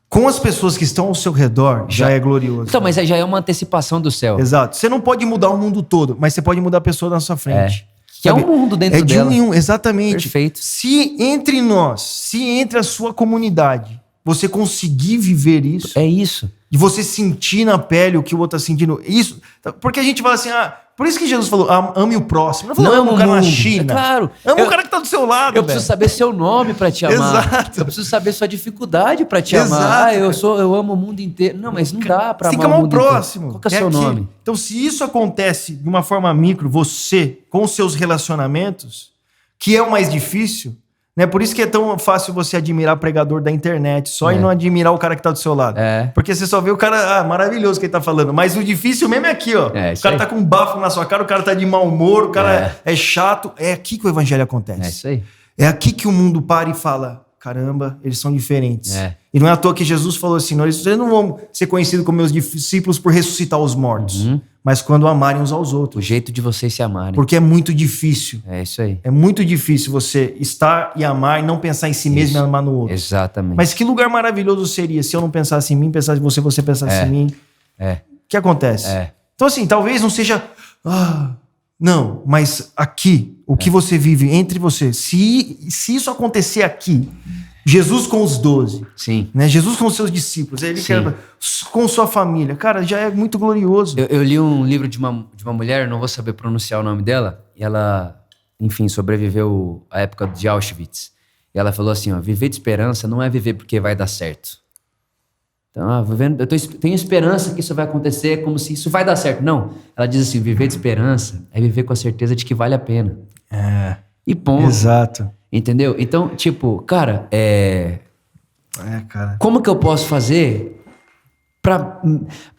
com as pessoas que estão ao seu redor, já é glorioso. Então, mas já é uma antecipação do céu. Exato. Você não pode mudar o mundo todo, mas você pode mudar a pessoa na sua frente. Que é um mundo dentro dela. Exatamente. Perfeito. Se entre nós, se entre a sua comunidade, você conseguir viver isso. É isso. E você sentir na pele o que o outro está sentindo. Isso. Porque a gente fala assim, por isso que Jesus falou, ame o próximo. Não falou, ama o cara na China. É claro. Ama o cara que tá do seu lado. Eu preciso saber seu nome para te amar. Exato. Eu preciso saber sua dificuldade para te amar. Eu amo o mundo inteiro. Não, mas não dá para amar o mundo próximo. Inteiro. Qual que é o seu nome? Então, se isso acontece de uma forma micro, você, com os seus relacionamentos, que é o mais difícil, né? Por isso que é tão fácil você admirar pregador da internet, e não admirar o cara que tá do seu lado. Porque você só vê o cara, maravilhoso que ele tá falando. Mas o difícil mesmo é aqui, ó. O cara tá com um bafo na sua cara, o cara tá de mau humor, o cara é chato. É aqui que o evangelho acontece. É isso aí. É aqui que o mundo para e fala, caramba, eles são diferentes. E não é à toa que Jesus falou assim, eles não vão ser conhecidos como meus discípulos por ressuscitar os mortos, mas quando amarem uns aos outros. O jeito de vocês se amarem. Porque é muito difícil. É isso aí. É muito difícil você estar e amar e não pensar em si mesmo e amar no outro. Exatamente. Mas que lugar maravilhoso seria se eu não pensasse em mim, pensasse em você, você pensasse em mim. O que acontece? Então assim, talvez não seja... não, mas aqui, o que você vive entre você, se isso acontecer aqui... Jesus com os 12. Sim. Né? Jesus com os seus discípulos. Ele com sua família. Cara, já é muito glorioso. Eu li um livro de uma mulher, não vou saber pronunciar o nome dela, e ela, enfim, sobreviveu à época de Auschwitz. E ela falou assim, viver de esperança não é viver porque vai dar certo. Então, eu tenho esperança que isso vai acontecer, como se isso vai dar certo. Não. Ela diz assim, viver de esperança é viver com a certeza de que vale a pena. E ponto. Exato. Entendeu? Então, tipo, cara, cara. Como que eu posso fazer para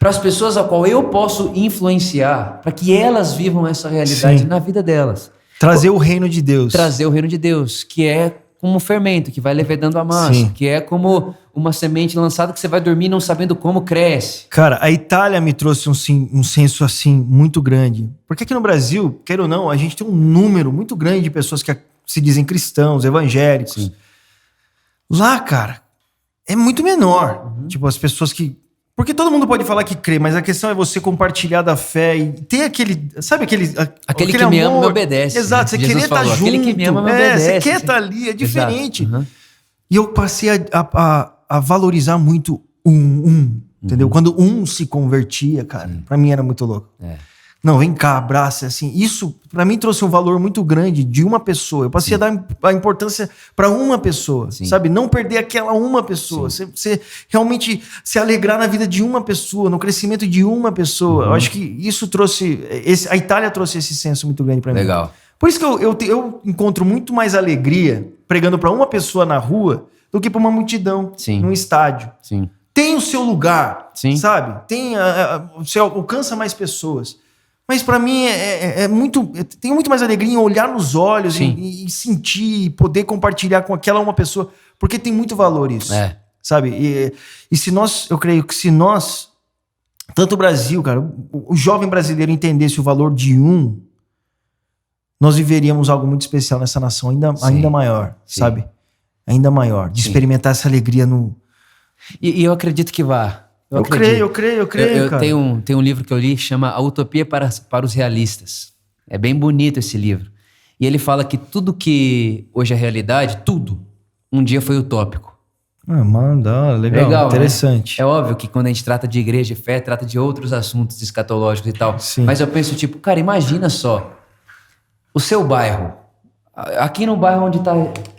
as pessoas a qual eu posso influenciar, para que elas vivam essa realidade na vida delas? Trazer o reino de Deus. Trazer o reino de Deus, que é como um fermento, que vai levedando a massa, que é como uma semente lançada que você vai dormir não sabendo como cresce. Cara, a Itália me trouxe um senso assim muito grande. Porque aqui no Brasil, queira ou não, a gente tem um número muito grande de pessoas que se dizem cristãos, evangélicos. Lá, cara, é muito menor. Tipo, as pessoas que... Porque todo mundo pode falar que crê, mas a questão é você compartilhar da fé e ter aquele... Sabe aquele que amor. me ama me obedece. Exato, você Jesus querer estar junto. Aquele que me ama me obedece. Você quer estar ali, é diferente. E eu passei a valorizar muito entendeu? Quando se convertia, cara, pra mim era muito louco. Não, vem cá, abraça, assim. Isso, pra mim, trouxe um valor muito grande de uma pessoa. Eu passei a dar a importância pra uma pessoa, sabe? Não perder aquela uma pessoa. Você realmente se alegrar na vida de uma pessoa, no crescimento de uma pessoa. Eu acho que isso trouxe... a Itália trouxe esse senso muito grande pra mim. Legal. Por isso que eu encontro muito mais alegria pregando pra uma pessoa na rua do que pra uma multidão, num estádio. Tem o seu lugar, sabe? Você alcança mais pessoas. Mas pra mim tenho muito mais alegria em olhar nos olhos e sentir, poder compartilhar com aquela uma pessoa, porque tem muito valor isso, sabe? E se nós, eu creio que se nós, tanto o Brasil, cara, o jovem brasileiro entendesse o valor de nós viveríamos algo muito especial nessa nação, ainda maior, sabe? Ainda maior, de experimentar essa alegria no... E eu acredito que vá. Eu creio, cara. Tem um livro que eu li que chama A Utopia para os Realistas. É bem bonito esse livro. E ele fala que tudo que hoje é realidade, tudo, um dia foi utópico. Legal, interessante. Né? É óbvio que quando a gente trata de igreja e fé, trata de outros assuntos escatológicos e tal. Sim. Mas eu penso, tipo, cara, imagina só, o seu bairro, aqui no bairro onde tá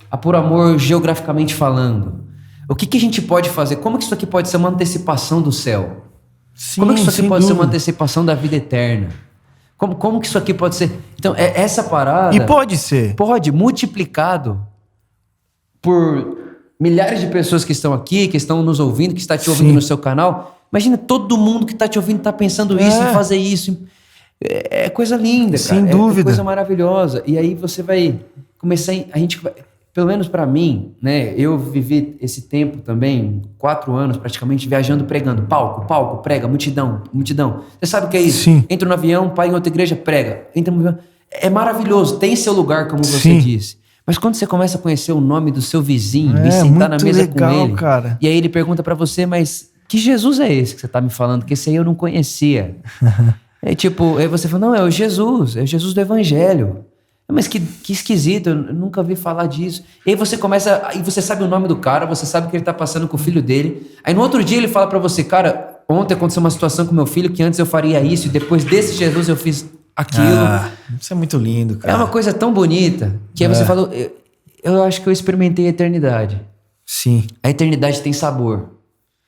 a Por Amor geograficamente falando, o que a gente pode fazer? Como que isso aqui pode ser uma antecipação do céu? Sim, como que isso aqui pode dúvida. ser uma antecipação da vida eterna? Como que isso aqui pode ser? Então, essa parada... E pode ser. Pode, multiplicado por milhares de pessoas que estão aqui, que estão nos ouvindo, que está te ouvindo no seu canal. Imagina todo mundo que está te ouvindo está pensando isso, em fazer isso. É coisa linda, cara. Sem dúvida. É coisa maravilhosa. E aí você vai começar... Pelo menos para mim, né? Eu vivi esse tempo também, 4 anos praticamente, viajando, pregando. Palco, prega, multidão. Você sabe o que é isso? Sim. Entra no avião, pai em outra igreja, prega. É maravilhoso, tem seu lugar, como você disse. Mas quando você começa a conhecer o nome do seu vizinho e sentar na mesa legal, com ele, cara. E aí ele pergunta para você, mas que Jesus é esse que você tá me falando? Que esse aí eu não conhecia. Aí você fala, não, é o Jesus do Evangelho. Mas que esquisito, eu nunca vi falar disso. E aí você começa, e você sabe o nome do cara, você sabe que ele tá passando com o filho dele. Aí no outro dia ele fala pra você, cara, ontem aconteceu uma situação com meu filho que antes eu faria isso e depois desse Jesus eu fiz aquilo. Isso é muito lindo, cara. É uma coisa tão bonita que aí você falou, eu acho que eu experimentei a eternidade. Sim. A eternidade tem sabor.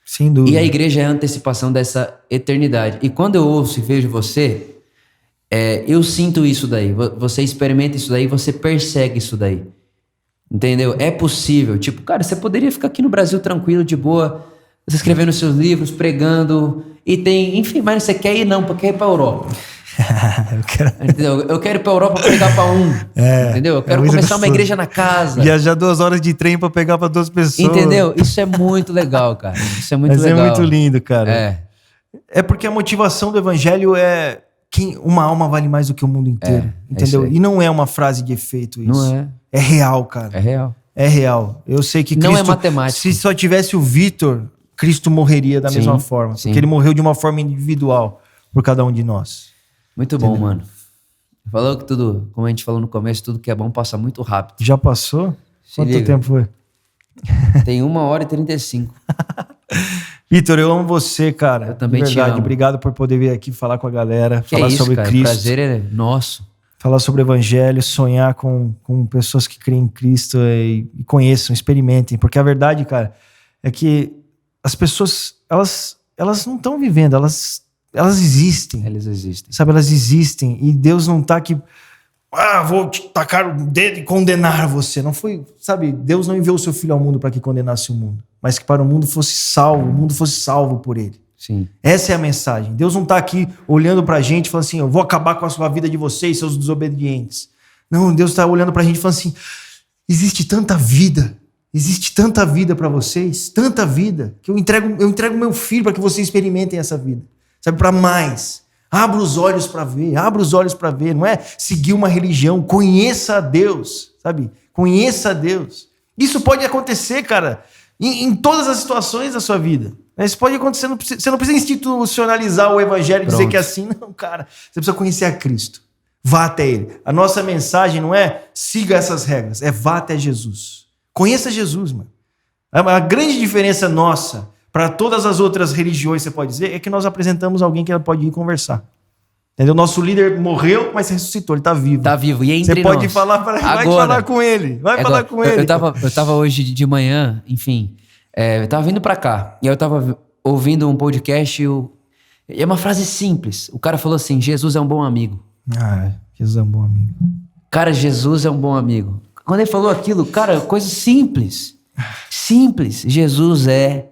Sem dúvida. E a igreja é a antecipação dessa eternidade. E quando eu ouço e vejo você... eu sinto isso daí, você experimenta isso daí, você persegue isso daí, entendeu? É possível, tipo, cara, você poderia ficar aqui no Brasil tranquilo, de boa, você escrevendo seus livros, pregando, e tem, enfim, mas você quer ir não, porque quer ir pra Europa. Entendeu? Eu quero ir pra Europa pregar pra entendeu? Eu quero começar uma igreja na casa. Viajar 2 horas de trem pra pegar pra 2 pessoas. Entendeu? Isso é muito legal, cara, isso é muito Mas legal. é muito lindo, cara. É porque a motivação do evangelho é... uma alma vale mais do que o mundo inteiro, entendeu? É e não é uma frase de efeito isso. Não é. É real, cara. É real. É real. Eu sei que Cristo... Não é matemática. Se só tivesse o Vitor, Cristo morreria da mesma forma. Sim. Porque ele morreu de uma forma individual por cada um de nós. Muito bom, mano. Falou que tudo, como a gente falou no começo, tudo que é bom passa muito rápido. Já passou? Quanto tempo foi? Tem 1h35. Vitor, eu amo você, cara. Eu também de verdade. te amo. Obrigado por poder vir aqui falar com a galera, falar isso, sobre cara, Cristo. O prazer é nosso. Falar sobre o evangelho, sonhar com pessoas que creem em Cristo e conheçam, experimentem. Porque a verdade, cara, é que as pessoas, elas não estão vivendo, elas existem. Eles existem. Sabe, elas existem. E Deus não tá aqui, vou te tacar o dedo e condenar você. Não foi, sabe, Deus não enviou o seu filho ao mundo para que condenasse o mundo, mas que para o mundo fosse salvo, o mundo fosse salvo por ele. Sim. Essa é a mensagem. Deus não tá aqui olhando pra gente e falando assim, eu vou acabar com a vida de vocês, seus desobedientes. Não, Deus tá olhando pra gente e falando assim, existe tanta vida pra vocês, tanta vida, que eu entrego meu filho para que vocês experimentem essa vida. Sabe, para mais. Abra os olhos para ver, não é seguir uma religião, conheça a Deus, sabe? Conheça a Deus. Isso pode acontecer, cara, em todas as situações da sua vida. Isso pode acontecer, você não precisa institucionalizar o evangelho e dizer que é assim, não, cara. Você precisa conhecer a Cristo. Vá até Ele. A nossa mensagem não é siga essas regras, é vá até Jesus. Conheça Jesus, mano. A grande diferença nossa para todas as outras religiões, você pode dizer, é que nós apresentamos alguém que ela pode ir conversar. Entendeu? Nosso líder morreu, mas ressuscitou, ele tá vivo. Tá vivo, e entre você pode nós. falar para ele, vai falar com ele. Falar com ele. Eu tava hoje de manhã, enfim, eu tava vindo pra cá, e aí eu tava ouvindo um podcast, e é uma frase simples. O cara falou assim, Jesus é um bom amigo. Jesus é um bom amigo. Cara, Jesus é um bom amigo. Quando ele falou aquilo, cara, coisa simples. Simples. Jesus é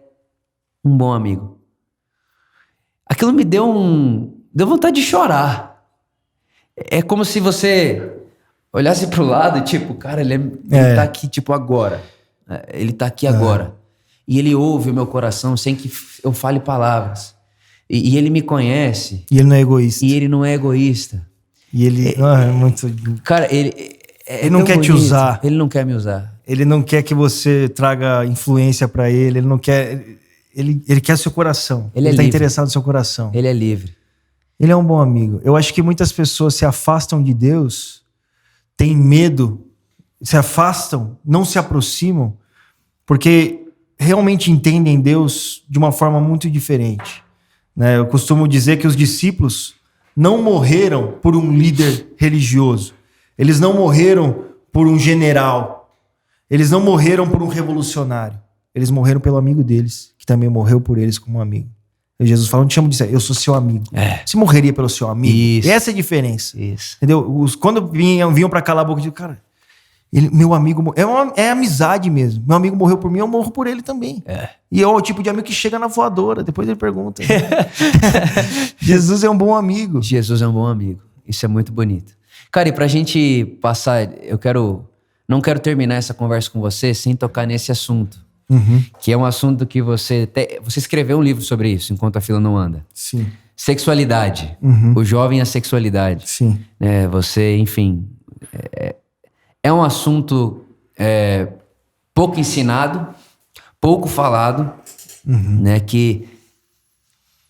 um bom amigo. Aquilo me deu vontade de chorar. É como se você olhasse pro lado e tipo, cara, ele tá aqui tipo agora. Ele tá aqui agora. E ele ouve o meu coração sem que eu fale palavras. E ele me conhece. E ele não é egoísta. E ele não é egoísta. E ele é muito... Cara, ele não quer te usar. Ele não quer me usar. Ele não quer que você traga influência pra ele. Ele não quer... ele quer seu coração. Ele é tá livre. interessado no seu coração. Ele é livre. Ele é um bom amigo. Eu acho que muitas pessoas se afastam de Deus, têm medo, se afastam, não se aproximam, porque realmente entendem Deus de uma forma muito diferente. Né? Eu costumo dizer que os discípulos não morreram por um líder religioso. Eles não morreram por um general. Eles não morreram por um revolucionário. Eles morreram pelo amigo deles, que também morreu por eles como um amigo. E Jesus fala, não te chamo de eu sou seu amigo. Você morreria pelo seu amigo. Isso. Essa é a diferença. Isso. Entendeu? Quando vinham pra calar a boca, eu digo, cara, meu amigo... É amizade mesmo. Meu amigo morreu por mim, eu morro por ele também. E é o tipo de amigo que chega na voadora. Depois ele pergunta. Jesus é um bom amigo. Jesus é um bom amigo. Isso é muito bonito. Cara, e pra gente passar, não quero terminar essa conversa com você sem tocar nesse assunto. Que é um assunto que você escreveu um livro sobre isso, Enquanto a Fila Não Anda. Sim. Sexualidade. O jovem e a sexualidade. Sim. Você, enfim... É um assunto pouco ensinado, pouco falado, né? Que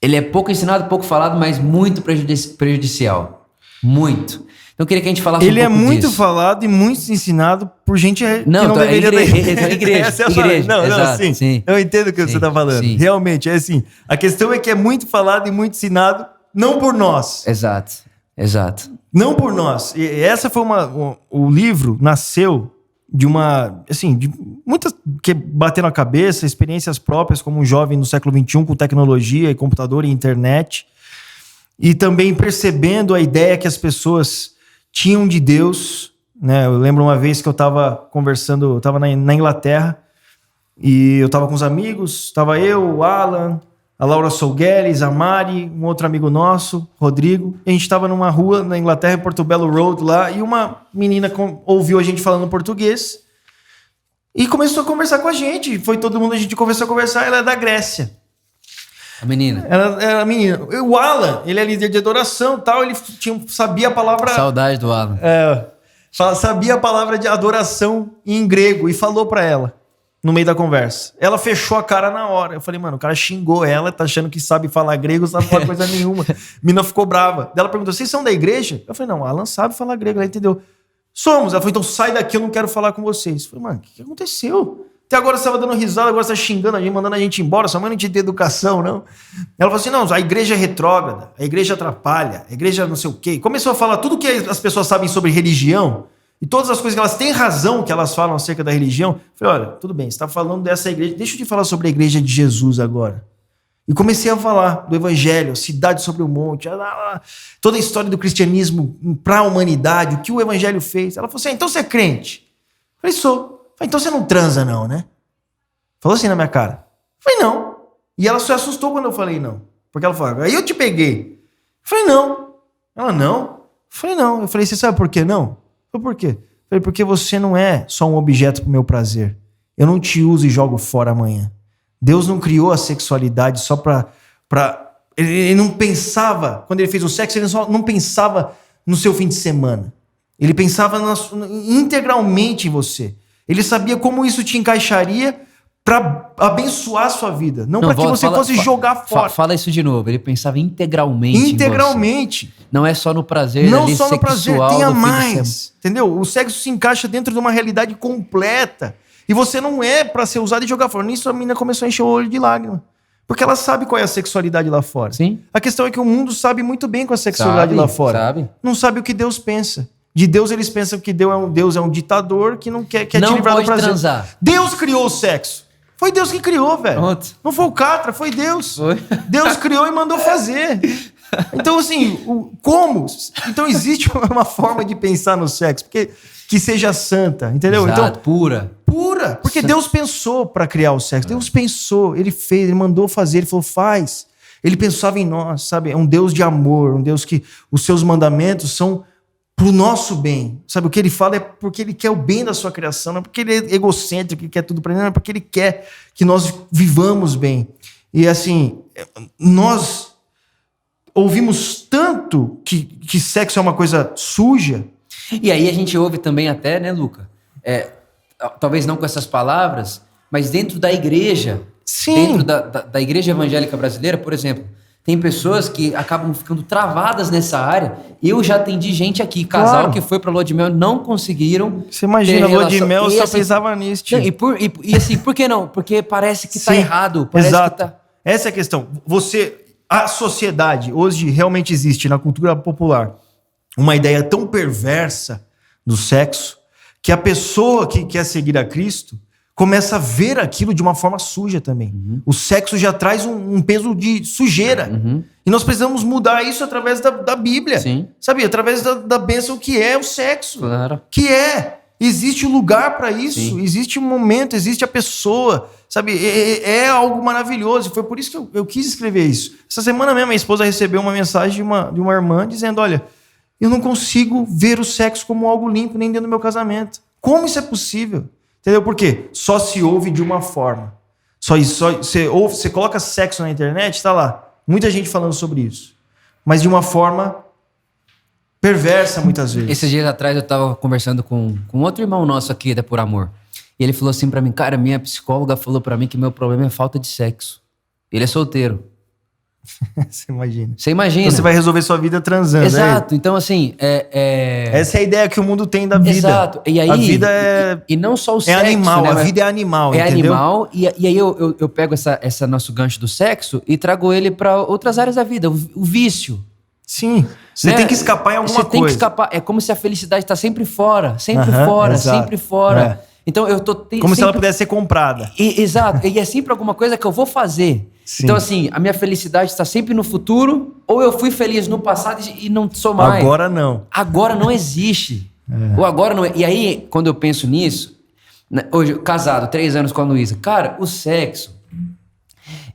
ele é pouco ensinado, pouco falado, mas muito prejudicial. Muito. Então eu queria que a gente falasse Ele um pouco é muito disso. falado e muito ensinado por gente que não então, deveria... igreja. Essa é a palavra. Não, exato, sim. sim. Eu entendo o que você está falando. Sim. Realmente, é assim. A questão é que é muito falado e muito ensinado, não por nós. Exato. Não por nós. E essa foi o livro nasceu de de muitas que bateram a cabeça, experiências próprias como um jovem no século XXI com tecnologia e computador e internet. E também percebendo a ideia que as pessoas tinham de Deus, né? Eu lembro uma vez que eu estava conversando, eu estava na Inglaterra e eu estava com os amigos, estava eu, o Alan, a Laura Solgueles, a Mari, um outro amigo nosso, Rodrigo. E a gente estava numa rua na Inglaterra, em Portobello Road lá, e uma menina ouviu a gente falando português e começou a conversar com a gente. Foi todo mundo, a gente começou a conversar, ela é da Grécia. A menina. Ela era a menina. O Alan, ele é líder de adoração e tal, ele sabia a palavra... Saudade do Alan. Sabia a palavra de adoração em grego e falou pra ela no meio da conversa. Ela fechou a cara na hora. Eu falei, mano, o cara xingou ela, tá achando que sabe falar grego, não sabe falar coisa nenhuma. A menina ficou brava. Ela perguntou, vocês são da igreja? Eu falei, não, o Alan sabe falar grego. Ela entendeu. Somos. Ela falou, então sai daqui, eu não quero falar com vocês. Eu falei, mano, o que aconteceu? Até agora você estava dando risada, agora você está xingando a gente, mandando a gente embora, sua mãe não te deu educação, não. Ela falou assim, não, a igreja é retrógrada, a igreja atrapalha, a igreja não sei o quê. Começou a falar tudo que as pessoas sabem sobre religião, e todas as coisas que elas têm razão que elas falam acerca da religião. Eu falei, olha, tudo bem, você está falando dessa igreja, deixa eu te falar sobre a igreja de Jesus agora. E comecei a falar do evangelho, cidade sobre o monte, toda a história do cristianismo para a humanidade, o que o evangelho fez. Ela falou assim, então você é crente? Eu falei, sou. Eu falei, então você não transa não, né? Falou assim na minha cara. Eu falei, não. E ela se assustou quando eu falei não. Porque ela falou, aí eu te peguei. Eu falei, não. Ela, não. Eu falei, não. Eu falei, você sabe por que não? Eu falei, por quê? Eu falei, porque você não é só um objeto pro meu prazer. Eu não te uso e jogo fora amanhã. Deus não criou a sexualidade só pra... Ele não pensava, quando ele fez o sexo, ele só não pensava no seu fim de semana. Ele pensava integralmente em você. Ele sabia como isso te encaixaria para abençoar a sua vida. Não para que você fosse jogar fora. Fala isso de novo. Ele pensava integralmente integralmente. Em você. Não é só no prazer não ali só no prazer, tenha mais. Entendeu? O sexo se encaixa dentro de uma realidade completa. E você não é para ser usado e jogar fora. Nisso a menina começou a encher o olho de lágrima. Porque ela sabe qual é a sexualidade lá fora. Sim. A questão é que o mundo sabe muito bem com a sexualidade lá fora. Sabe. Não sabe o que Deus pensa. De Deus eles pensam que Deus é um ditador que não quer te livrar do prazer. Não pode transar. Deus criou o sexo. Foi Deus que criou, velho. Pronto. Não foi o Catra, foi Deus. Foi. Deus criou e mandou fazer. Então, assim, como? Então existe uma forma de pensar no sexo que seja santa, entendeu? Exato, então, pura. Pura. Porque Deus pensou para criar o sexo. Deus pensou, ele fez, ele mandou fazer, ele falou, faz. Ele pensava em nós, sabe? É um Deus de amor, um Deus que os seus mandamentos são pro nosso bem. Sabe, o que ele fala é porque ele quer o bem da sua criação, não é porque ele é egocêntrico, que quer tudo para ele, não é porque ele quer que nós vivamos bem. E assim, nós ouvimos tanto que sexo é uma coisa suja. E aí a gente ouve também até, né, Luca? Talvez não com essas palavras, mas dentro da igreja Sim. Dentro da igreja evangélica brasileira, por exemplo, tem pessoas que acabam ficando travadas nessa área. Eu já atendi gente aqui, casal Claro. que foi pra lua de mel, não conseguiram. Você imagina, ter lua de relação. mel E, só assim, pensava nisso. não, tio. e assim, por que não? Porque parece que tá Sim, errado. Parece exato. que tá... Essa é a questão. A sociedade hoje realmente existe na cultura popular uma ideia tão perversa do sexo que a pessoa que quer seguir a Cristo começa a ver aquilo de uma forma suja também. O sexo já traz um peso de sujeira. E nós precisamos mudar isso através da Bíblia. Sim. Sabe? Através da bênção que é o sexo. Claro. Que é. Existe um lugar para isso. Sim. Existe um momento, existe a pessoa. Sabe? É algo maravilhoso. Foi por isso que eu quis escrever isso. Essa semana mesmo, minha esposa recebeu uma mensagem de uma irmã dizendo, olha, eu não consigo ver o sexo como algo limpo nem dentro do meu casamento. Como isso é possível? Entendeu? Por quê? Só se ouve de uma forma. Você coloca sexo na internet, tá lá. Muita gente falando sobre isso. Mas de uma forma perversa, muitas vezes. Esses dias atrás eu tava conversando com outro irmão nosso aqui da Por Amor. E ele falou assim pra mim, cara, minha psicóloga falou pra mim que meu problema é falta de sexo. Ele é solteiro. Você imagina. Você imagina. Então você vai resolver sua vida transando. Exato. Então, assim... Essa é a ideia que o mundo tem da vida. Exato. E aí, a vida é... E não só o É sexo, animal, né? a vida é animal, É entendeu? animal, e aí eu pego essa nosso gancho do sexo e trago ele pra outras áreas da vida. O vício. Sim. Você né? tem que escapar em alguma Você tem que coisa. escapar. É como se a felicidade tá sempre fora. Sempre Aham, fora, exato. sempre fora. É. Então eu tô... Como se ela pudesse ser comprada. Exato. E é sempre alguma coisa que eu vou fazer. Sim. Então, assim, a minha felicidade está sempre no futuro, ou eu fui feliz no passado e não sou mais. Agora não. Agora não existe. Ou agora não é. E aí, quando eu penso nisso, né, hoje, casado, 3 anos com a Luísa, cara, o sexo,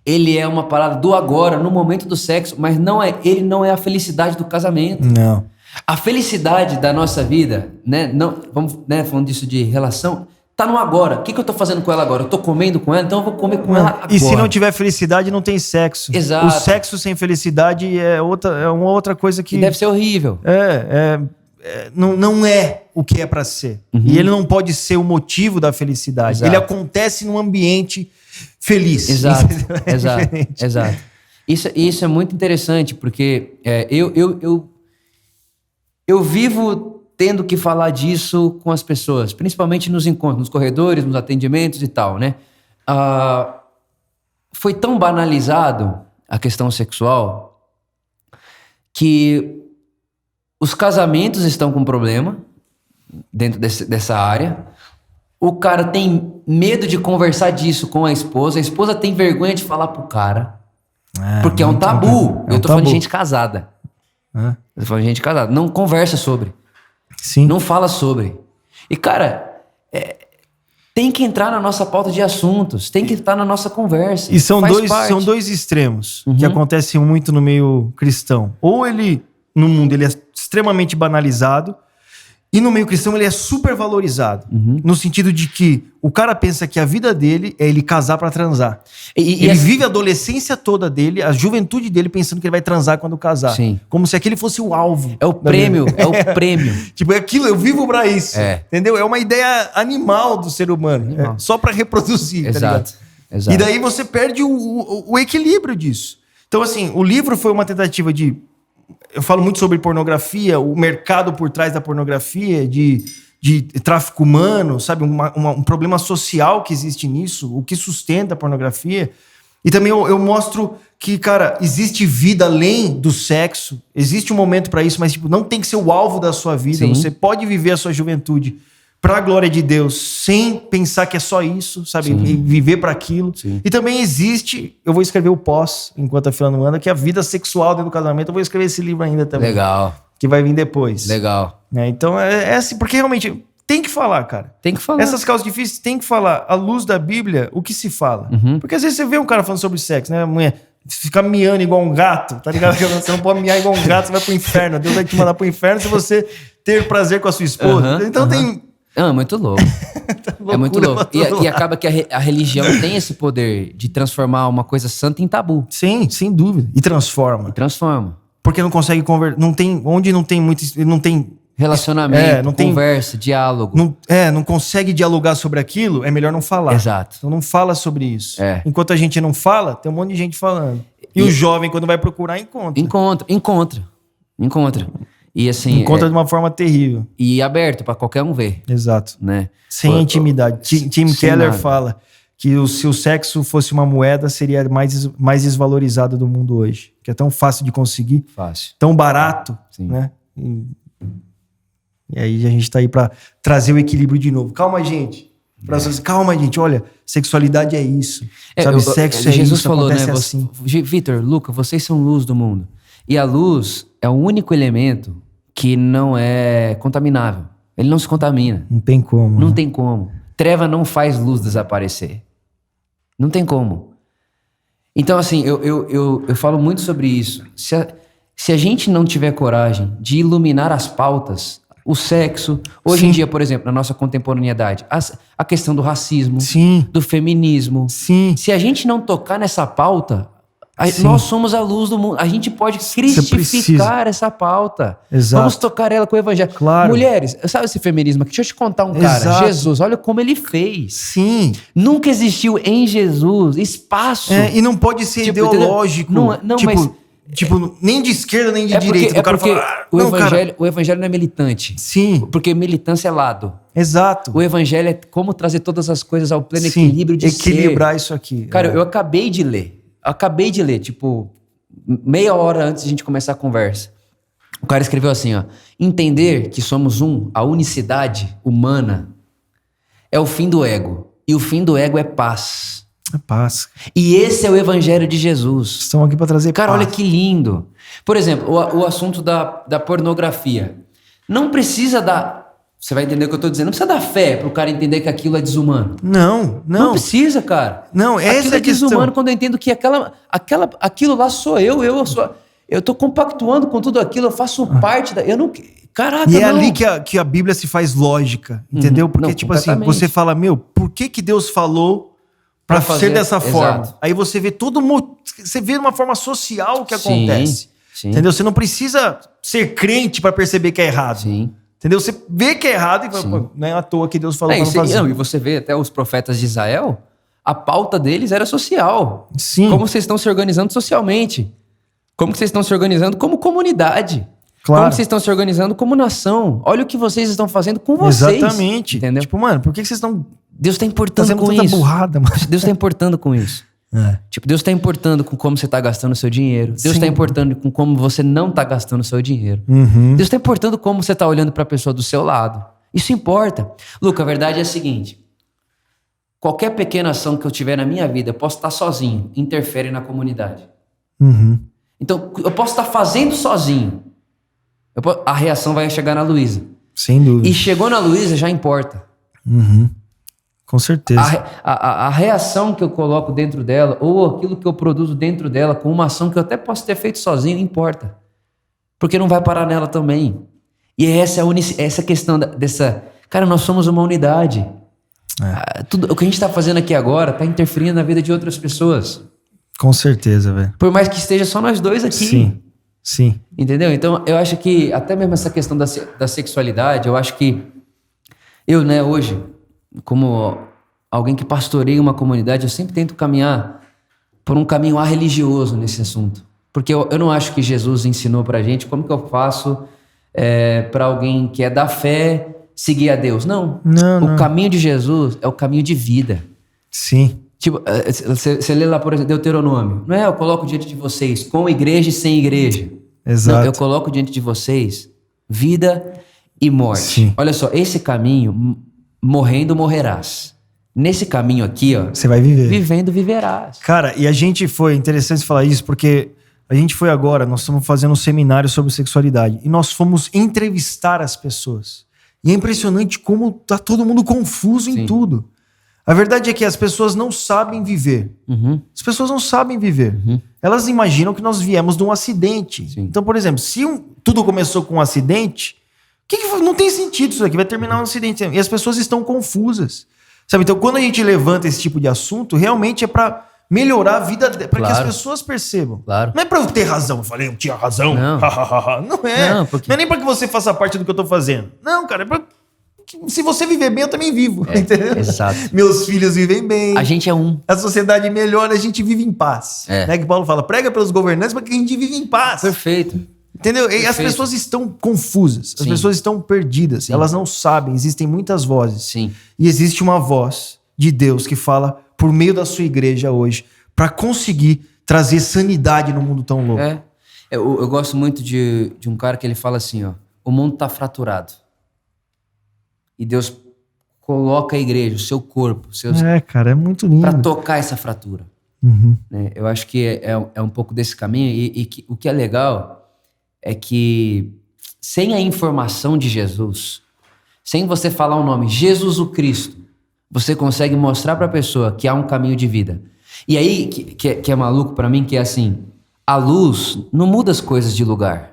ele é uma parada do agora, no momento do sexo, mas ele não é a felicidade do casamento. Não. A felicidade da nossa vida, né? Não, vamos, né, falando disso de relação, tá no agora. O que eu tô fazendo com ela agora? Eu tô comendo com ela, então eu vou comer com ela agora. E se não tiver felicidade, não tem sexo. Exato. O sexo sem felicidade é uma outra coisa que... E deve ser horrível. Não é o que é para ser. E ele não pode ser o motivo da felicidade. Exato. Ele acontece num ambiente feliz. Exato, É exato, diferente. exato. Isso é muito interessante, porque eu vivo tendo que falar disso com as pessoas, principalmente nos encontros, nos corredores, nos atendimentos e tal, né? Foi tão banalizado a questão sexual que os casamentos estão com problema dentro dessa área. O cara tem medo de conversar disso com a esposa tem vergonha de falar pro cara. Porque é um tabu. Eu tô falando de gente casada. Eu tô falando de gente casada. Não conversa sobre. Sim. Não fala sobre. E, cara, tem que entrar na nossa pauta de assuntos. Tem que estar na nossa conversa. E são Faz parte. dois extremos que acontecem muito no meio cristão. Ou no mundo, ele é extremamente banalizado. E no meio cristão ele é super valorizado. No sentido de que o cara pensa que a vida dele é ele casar pra transar. Ele vive a adolescência toda dele, a juventude dele pensando que ele vai transar quando casar. Sim. Como se aquele fosse o alvo. É o prêmio, é o prêmio. Tipo, é aquilo, eu vivo pra isso. Entendeu? É uma ideia animal do ser humano. Só pra reproduzir, tá ligado? Exato. E daí você perde o equilíbrio disso. Então, assim, o livro foi uma tentativa de... Eu falo muito sobre pornografia, o mercado por trás da pornografia, de tráfico humano, sabe? Um problema social que existe nisso, o que sustenta a pornografia. E também eu mostro que, cara, existe vida além do sexo, existe um momento pra isso, mas tipo, não tem que ser o alvo da sua vida. Sim. Você pode viver a sua juventude pra glória de Deus, sem pensar que é só isso, sabe? E viver para aquilo. Sim. E também existe, eu vou escrever o pós, enquanto a fila não anda, que é a vida sexual dentro do casamento. Eu vou escrever esse livro ainda também. Legal. Que vai vir depois. Legal. Então é assim, porque realmente tem que falar, cara. Tem que falar. Essas causas difíceis tem que falar. À luz da Bíblia, o que se fala. Porque às vezes você vê um cara falando sobre sexo, né? A mulher fica miando igual um gato, tá ligado? Você não pode miar igual um gato, você vai pro inferno. Deus vai te mandar pro inferno se você ter prazer com a sua esposa. Então tem... É muito louco. É muito louco. E acaba que a religião tem esse poder de transformar uma coisa santa em tabu. Sim, sem dúvida. E transforma. Transforma. Porque não consegue conversar. Onde não tem muito. Não tem relacionamento, não tem- conversa, diálogo. não consegue dialogar sobre aquilo, é melhor não falar. Exato. Então não fala sobre isso. É. Enquanto a gente não fala, tem um monte de gente falando. E o jovem, quando vai procurar, encontra. Encontra. E assim, Encontra de uma forma terrível. e aberto pra qualquer um ver, Exato. né? Sem intimidade. Tim sem Keller nada. fala que se o sexo fosse uma moeda, seria mais desvalorizado do mundo hoje. Que é tão fácil de conseguir, Fácil. tão barato, Sim. né? E aí a gente tá aí pra trazer o equilíbrio de novo. Calma, gente. Calma, gente. Olha, sexualidade é isso. Sabe, sexo é Jesus isso, falou, né? acontece assim. Vitor, Luca, vocês são luz do mundo. E a luz é o único elemento que não é contaminável. Ele não se contamina. Não tem como. Não né? tem como. Treva não faz luz desaparecer. Não tem como. Então, assim, eu falo muito sobre isso. Se a gente não tiver coragem de iluminar as pautas, o sexo, hoje em dia, por exemplo, na nossa contemporaneidade, a questão do racismo, Sim. do feminismo. Sim. Se a gente não tocar nessa pauta, Sim. nós somos a luz do mundo. A gente pode cristificar essa pauta. Exato. Vamos tocar ela com o evangelho. Claro. Mulheres, sabe esse feminismo aqui? Deixa eu te contar um cara. Exato. Jesus, olha como ele fez. Sim. Nunca existiu em Jesus espaço. E não pode ser Tipo, ideológico. não, tipo, mas- tipo, nem de esquerda nem de É porque, direita. O cara fala, não, cara. o evangelho não é militante. Sim, Porque militância é lado. exato. O evangelho é como trazer todas as coisas ao pleno Sim, equilíbrio de equilibrar ser. isso aqui. Cara, eu acabei de ler, tipo, meia hora antes de a gente começar a conversa. O cara escreveu assim, ó: entender que somos a unicidade humana, é o fim do ego. E o fim do ego é paz. É paz. E esse é o evangelho de Jesus. Estão aqui para trazer Cara, paz. olha que lindo. Por exemplo, o assunto da pornografia. Não precisa você vai entender o que eu tô dizendo. Não precisa dar fé pro cara entender que aquilo é desumano. Não. Não precisa, cara. Não, essa aquilo é é a questão. desumano quando eu entendo que aquilo lá sou eu. Eu tô compactuando com tudo aquilo, eu faço parte da. Eu não. Caraca, E é não. ali que a Bíblia se faz lógica, entendeu? Porque, Não, tipo assim, completamente. você fala, por que Deus falou pra Pra fazer, ser dessa forma? exato. Aí você vê você vê de uma forma social o que Sim, acontece. sim. Entendeu? Você não precisa ser crente pra perceber que é errado. Sim. Entendeu? Você vê que é errado e fala, pô, não é à toa que Deus falou pra não fazer. E você vê até os profetas de Israel, a pauta deles era social. Sim. Como vocês estão se organizando socialmente. Como vocês estão se organizando como comunidade. Claro. Como vocês estão se organizando como nação. Olha o que vocês estão fazendo com vocês. Exatamente. Entendeu? Tipo, mano, por que vocês estão Deus está importando fazendo com tanta isso. burrada, mano? Deus está importando com isso. Tipo, Deus está importando com como você está gastando o seu dinheiro. Deus está importando com como você não está gastando o seu dinheiro. Uhum. Deus está importando como você está olhando para a pessoa do seu lado. Isso importa. Luca, a verdade é a seguinte. Qualquer pequena ação que eu tiver na minha vida, eu posso estar sozinho, interfere na comunidade. Uhum. Então, eu posso estar fazendo sozinho. A reação vai chegar na Luísa. Sem dúvida. E chegou na Luísa, já importa. Uhum. Com certeza. A reação que eu coloco dentro dela, ou aquilo que eu produzo dentro dela, com uma ação que eu até posso ter feito sozinho, importa. Porque não vai parar nela também. E essa questão dessa... Cara, nós somos uma unidade. O que a gente está fazendo aqui agora está interferindo na vida de outras pessoas. Com certeza, velho. Por mais que esteja só nós dois aqui. Sim, sim. Entendeu? Então, eu acho que até mesmo essa questão da sexualidade, eu acho que eu, né, hoje, como alguém que pastoreia uma comunidade, eu sempre tento caminhar por um caminho religioso nesse assunto. Porque eu não acho que Jesus ensinou pra gente como que eu faço para alguém que é da fé seguir a Deus. Não. O caminho de Jesus é o caminho de vida. Sim. Tipo, você lê lá, por exemplo, Deuteronômio. Não é eu coloco diante de vocês com igreja e sem igreja. Exato. Não, eu coloco diante de vocês vida e morte. Sim. Olha só, esse caminho, morrendo morrerás. Nesse caminho aqui, ó, Você vai viver. vivendo viverás. Cara, e a gente foi interessante falar isso porque a gente foi agora, nós estamos fazendo um seminário sobre sexualidade e nós fomos entrevistar as pessoas. E é impressionante como tá todo mundo confuso em Sim. tudo. A verdade é que as pessoas não sabem viver. Uhum. As pessoas não sabem viver. Elas imaginam que nós viemos de um acidente. Sim. Então, por exemplo, se tudo começou com um acidente, não tem sentido isso aqui, vai terminar um acidente. E as pessoas estão confusas. Sabe? Então, quando a gente levanta esse tipo de assunto, realmente é para melhorar a vida para que as Claro. pessoas percebam. Claro. Não é para eu ter razão. Eu falei, eu tinha razão. Não. Não é. Não, porque- Não é nem para que você faça parte do que eu tô fazendo. Não, cara, é pra que se você viver bem, eu também vivo. Entendeu? exato. Meus filhos vivem bem. A gente é um. A sociedade melhora, a gente vive em paz. É. Né? Que Paulo fala, prega pelos governantes para que a gente vive em paz. Perfeito. Entendeu? E as Perfeito. pessoas estão confusas, as Sim. pessoas estão perdidas, Sim. elas não sabem, existem muitas vozes. Sim. E existe uma voz de Deus que fala por meio da sua igreja hoje para conseguir trazer sanidade no mundo tão louco. Eu gosto muito de um cara que ele fala assim, ó. O mundo tá fraturado. E Deus coloca a igreja, o seu corpo, seus Cara, é muito lindo. para tocar essa fratura. Uhum. Né? Eu acho que é um pouco desse caminho. E que, o que é legal é que sem a informação de Jesus, sem você falar o nome Jesus o Cristo, você consegue mostrar para a pessoa que há um caminho de vida. E aí, que é maluco para mim, que é assim, a luz não muda as coisas de lugar.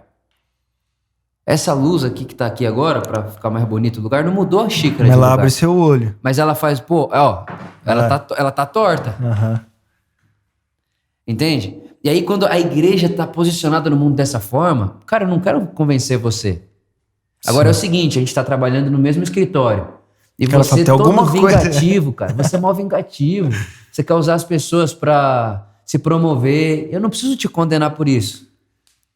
Essa luz aqui que tá aqui agora, para ficar mais bonito o lugar, não mudou a xícara de Ela lugar. abre seu olho. Mas ela faz, pô, ó, ela tá torta. Aham. Entende? E aí, quando a igreja está posicionada no mundo dessa forma, cara, eu não quero convencer você. Agora é o seguinte, a gente está trabalhando no mesmo escritório. E Cara, você tem alguma todo coisa- vingativo, cara. Você é mó vingativo. Você quer usar as pessoas para se promover. Eu não preciso te condenar por isso.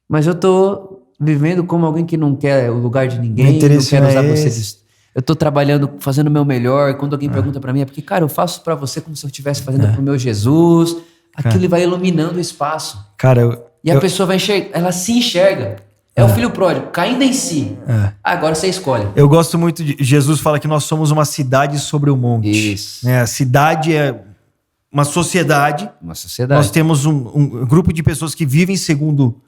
Mas eu tô vivendo como alguém que não quer o lugar de ninguém, Meu não interesse quero não é usar você. esse. Eu tô trabalhando, fazendo o meu melhor. E quando alguém pergunta para mim, é porque, cara, eu faço para você como se eu estivesse fazendo pro meu Jesus. Aquilo vai iluminando o espaço. Cara, E a pessoa vai enxergar, ela se enxerga. É o filho pródigo, caindo em si. Agora você escolhe. eu gosto muito de... Jesus fala que nós somos uma cidade sobre o monte. Isso. Né? A cidade é uma sociedade. Uma sociedade. Nós temos um grupo de pessoas que vivem segundo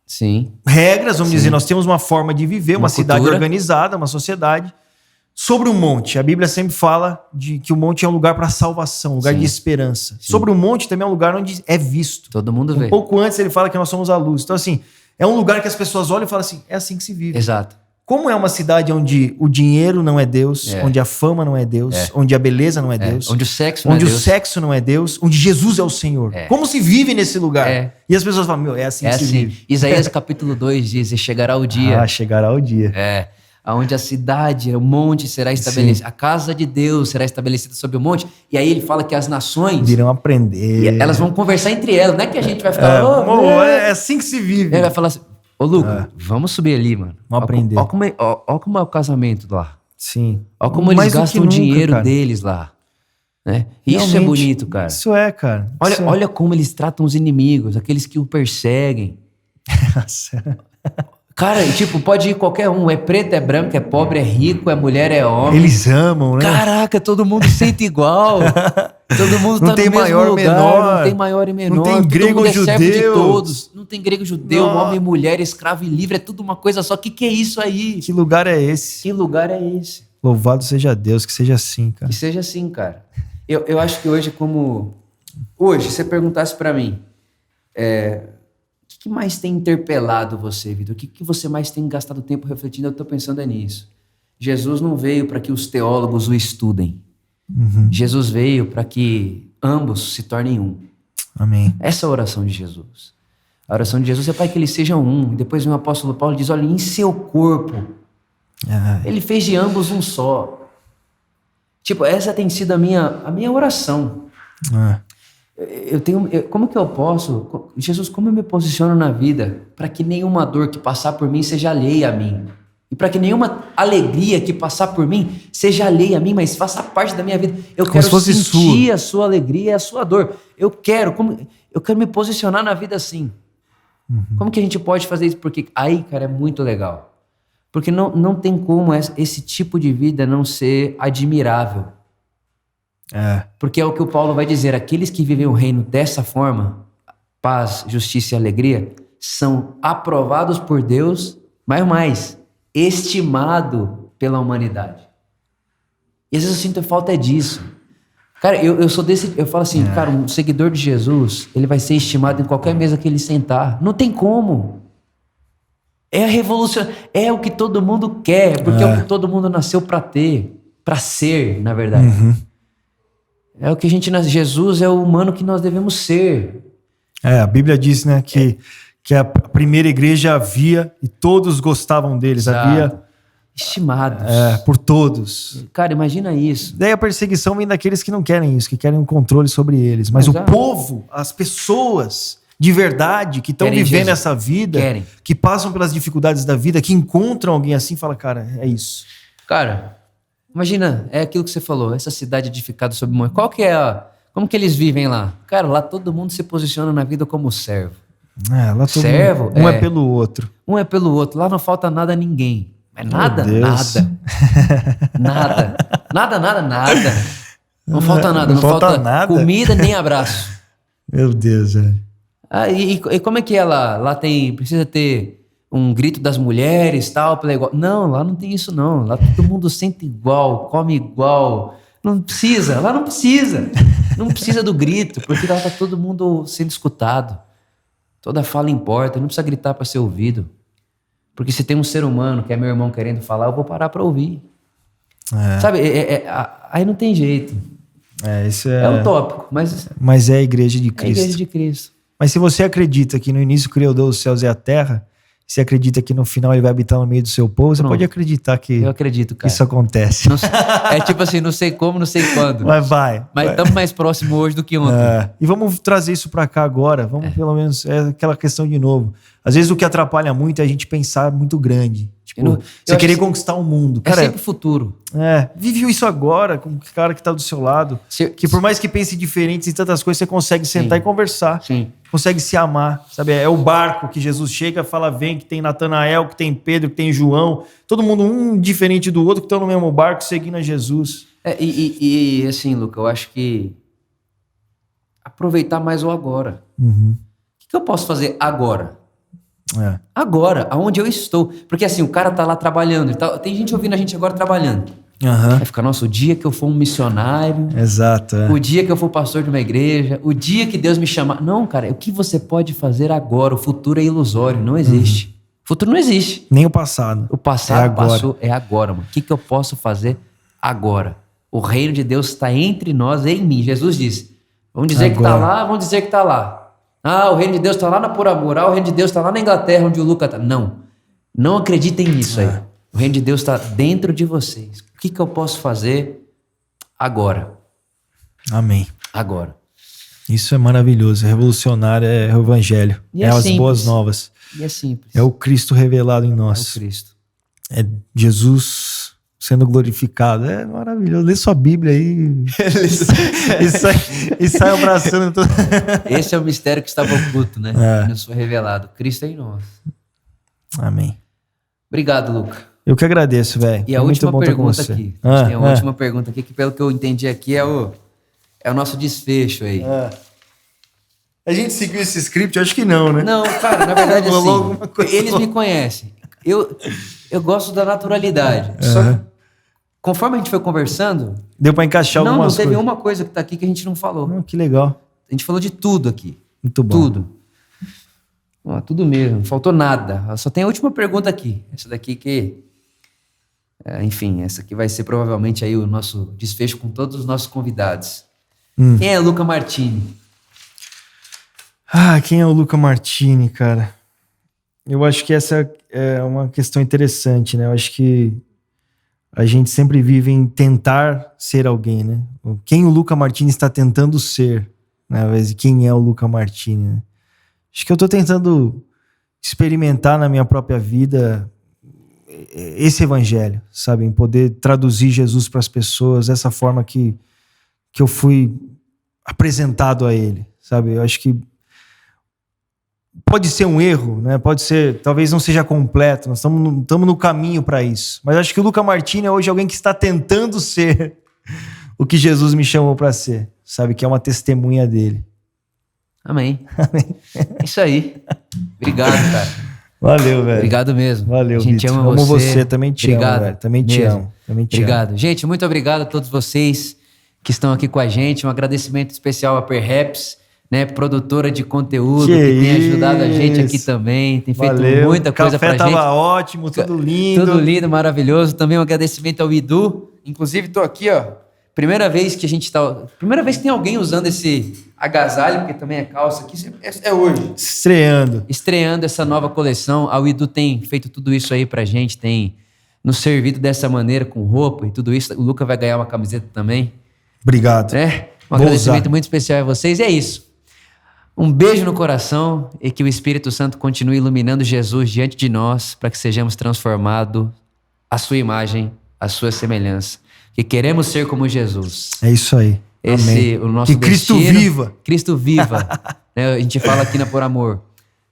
Sim. regras, vamos dizer. Nós temos uma forma de viver, uma cidade cultura. organizada, uma sociedade. Sobre o monte, a Bíblia sempre fala de que o monte é um lugar para salvação, um lugar Sim. de esperança. Sobre o monte também é um lugar onde é visto. Todo mundo vê. Um pouco antes ele fala que nós somos a luz. Então, assim, é um lugar que as pessoas olham e falam assim, é assim que se vive. Exato. Como é uma cidade onde o dinheiro não é Deus, onde a fama não é Deus, onde a beleza não é Deus, Onde o sexo não onde é o Deus. sexo não é Deus, onde Jesus é o Senhor. Como se vive nesse lugar? E as pessoas falam, meu, é assim É que se assim. vive. Isaías capítulo 2 diz, e chegará o dia. Ah, chegará o dia. Onde a cidade, o monte será estabelecido. A casa de Deus será estabelecida sobre o monte. E aí ele fala que as nações, Virão aprender. elas vão conversar entre elas. Não é que a gente vai ficar... É assim que se vive. Ele vai falar assim, ô Lucas, vamos subir ali, mano. Vamos aprender. Ó como é o casamento lá. Sim. Ó como eles Mais do que gastam o nunca, dinheiro cara. deles lá. Né? Isso é Realmente, bonito, cara. Isso é, cara. Isso é. Olha como eles tratam os inimigos, aqueles que o perseguem. Cara, e, tipo, pode ir qualquer um. É preto, é branco, é pobre, é rico, é mulher, é homem. Eles amam, né? Caraca, todo mundo sente igual. Todo mundo Não tá tem no mesmo maior, lugar. menor. Não tem maior e menor. Não tem Todo grego mundo ou é servo de judeu. todos. Não tem grego, judeu, Não. homem, mulher, escravo e livre. É tudo uma coisa só. Que é isso aí? Que lugar é esse? Que lugar é esse? Louvado seja Deus, que seja assim, cara. Que seja assim, cara. Eu acho que hoje, Hoje, se você perguntasse pra mim, o que mais tem interpelado você, Vitor? O que você mais tem gastado tempo refletindo? Eu tô pensando nisso. Jesus não veio para que os teólogos o estudem. Jesus veio para que ambos se tornem um. Amém. Essa é a oração de Jesus. A oração de Jesus é para que eles sejam um. E depois o apóstolo Paulo diz, olha, em seu corpo. Ele fez de ambos um só. Tipo, essa tem sido a minha oração. Como que eu posso... Jesus, como eu me posiciono na vida para que nenhuma dor que passar por mim seja alheia a mim? E para que nenhuma alegria que passar por mim seja alheia a mim, mas faça parte da minha vida. Eu Como quero se fosse sentir a sua alegria e a sua dor. Eu quero me posicionar na vida assim. Como que a gente pode fazer isso? Porque aí, cara, é muito legal. Porque não tem como esse tipo de vida não ser admirável. Porque é o que o Paulo vai dizer, aqueles que vivem o reino dessa forma, paz, justiça e alegria, são aprovados por Deus, mas mais, estimado pela humanidade. E às vezes eu sinto falta disso. Cara, eu sou desse, eu falo assim, cara, um seguidor de Jesus, ele vai ser estimado em qualquer mesa que ele sentar. Não tem como. É a revolução, é o que todo mundo quer, porque é o que todo mundo nasceu para ter, para ser, na verdade. É o que a gente nasce. Jesus é o humano que nós devemos ser. A Bíblia diz, né, que a primeira igreja havia e todos gostavam deles. Exato. Havia Estimados. por todos. Cara, imagina isso. Daí a perseguição vem daqueles que não querem isso, que querem um controle sobre eles. Mas Exato. o povo, as pessoas de verdade que estão Querem vivendo Jesus. essa vida, Querem. que passam pelas dificuldades da vida, que encontram alguém assim, fala, cara, é isso. Cara, imagina, é aquilo que você falou, essa cidade edificada sobre monte. Qual que é como que eles vivem lá? Cara, lá todo mundo se posiciona na vida como servo. Lá todo Servo, mundo, um é pelo outro. Um é pelo outro. Lá não falta nada a ninguém. Mas nada, Meu Deus. nada. Nada. Não falta nada. Não Não falta falta nada? comida nem abraço. Meu Deus, velho. E como é que é lá? Lá precisa ter um grito das mulheres, tal, pela igual. Não, lá não tem isso não. Lá todo mundo sente igual, come igual. Não precisa, lá não precisa. Não precisa do grito, porque lá tá todo mundo sendo escutado. Toda fala importa, não precisa gritar para ser ouvido. Porque se tem um ser humano que é meu irmão querendo falar, eu vou parar para ouvir. Sabe, aí não tem jeito. Isso É utópico, mas Mas é a igreja de é a Cristo. igreja de Cristo. Mas se você acredita que no início criou Deus os céus e a terra, se acredita que no final ele vai habitar no meio do seu povo, você Pronto. pode acreditar que Eu acredito, cara. isso acontece. É tipo assim, não sei como, não sei quando. Mas vai. Mas estamos mais próximos hoje do que ontem. E vamos trazer isso pra cá agora. Vamos pelo menos, aquela questão de novo. Às vezes o que atrapalha muito é a gente pensar muito grande. Tipo, Eu você querer acho que conquistar o mundo. É Cara, sempre o futuro. vive isso agora com o cara que tá do seu lado. Que por mais que pense diferentes em tantas coisas, você consegue sentar Sim. e conversar. Sim. Consegue se amar, sabe? É o barco que Jesus chega, fala, vem, que tem Natanael, que tem Pedro, que tem João. Todo mundo um diferente do outro, que estão no mesmo barco, seguindo a Jesus. E assim, Luca, eu acho que aproveitar mais o agora. Uhum. O que eu posso fazer agora? É. Agora, aonde eu estou. Porque assim, o cara tá lá trabalhando. Tem gente ouvindo a gente agora trabalhando. Aham. Vai ficar, nossa, o dia que eu for um missionário, Exato. o dia que eu for pastor de uma igreja, o dia que Deus me chamar. Não, cara, o que você pode fazer agora? O futuro é ilusório, não existe. O futuro não existe. Nem o passado. O passado É agora. passou, é agora, mano. O que eu posso fazer agora? O reino de Deus está entre nós e em mim. Jesus disse, vamos dizer que está Agora. lá, vamos dizer que está lá. Ah, o reino de Deus está lá na Por Amor. Ah, o reino de Deus está lá na Inglaterra, onde o Luca está. Não acreditem nisso aí. O reino de Deus está dentro de vocês. O que eu posso fazer agora? Amém. Agora. Isso é maravilhoso. É revolucionário, é o evangelho. E é é as simples. boas novas. E é simples. É o Cristo revelado em É o nós. Cristo. É Jesus sendo glorificado. É maravilhoso. Lê sua Bíblia aí. e sai abraçando tudo. Esse é o mistério que estava oculto, né? Que nos foi revelado. Cristo é em nós. Amém. Obrigado, Luca. Eu que agradeço, velho. E a Foi última muito bom estar com pergunta você. aqui. A gente tem a última pergunta aqui, que pelo que eu entendi aqui é o nosso desfecho aí. A gente seguiu esse script? Acho que não, né? Não, cara, na verdade Rolou alguma assim, coisa. eles me conhecem. Eu gosto da naturalidade. Só que, conforme a gente foi conversando, Deu pra encaixar não algumas teve coisas. uma coisa que tá aqui que a gente não falou. Não, que legal. A gente falou de tudo aqui. Muito bom. Tudo. Tudo mesmo. Não faltou nada. Só tem a última pergunta aqui. Essa daqui que... enfim, essa aqui vai ser provavelmente aí o nosso desfecho com todos os nossos convidados. Quem é Luca Martini? Quem é o Luca Martini, cara? Eu acho que essa é uma questão interessante, né? Eu acho que a gente sempre vive em tentar ser alguém, né? Quem o Luca Martini está tentando ser, né? Quem é o Luca Martini, né? Acho que eu tô tentando experimentar na minha própria vida esse evangelho, sabe? Em poder traduzir Jesus para as pessoas dessa forma que eu fui apresentado a ele, sabe? Eu acho que pode ser um erro, né? Pode ser, talvez não seja completo, nós estamos no caminho para isso. Mas acho que o Luca Martini é hoje alguém que está tentando ser o que Jesus me chamou para ser, sabe? Que é uma testemunha dele. Amém. É isso aí. Obrigado, cara. Valeu, velho. Obrigado mesmo. Valeu, a gente Vitor. ama Amo você, também te obrigado amo, velho. Também te mesmo. amo. Também te Obrigado. amo. Gente, muito obrigado a todos vocês que estão aqui com a gente. Um agradecimento especial a Perhaps, né, produtora de conteúdo, que tem ajudado a gente aqui também. Tem feito muita coisa pra gente. O café tava ótimo, tudo lindo. Tudo lindo, maravilhoso. Também um agradecimento ao Edu. Inclusive, tô aqui, ó, Primeira vez que a gente tá... Primeira vez que tem alguém usando esse agasalho, porque também é calça aqui, é hoje. Estreando essa nova coleção. A Edu tem feito tudo isso aí pra gente, tem nos servido dessa maneira, com roupa e tudo isso. O Luca vai ganhar uma camiseta também. Obrigado. Um agradecimento muito especial a vocês. E é isso. Um beijo no coração e que o Espírito Santo continue iluminando Jesus diante de nós para que sejamos transformados à sua imagem, à sua semelhança. Que queremos ser como Jesus. É isso aí. Amém. O nosso que Cristo destino, viva. Cristo viva. Né? A gente fala aqui na Por Amor.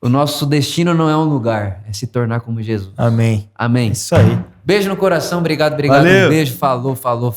O nosso destino não é um lugar, é se tornar como Jesus. Amém. Amém. É isso aí. Beijo no coração, obrigado. Valeu. Um beijo, falou. Falou.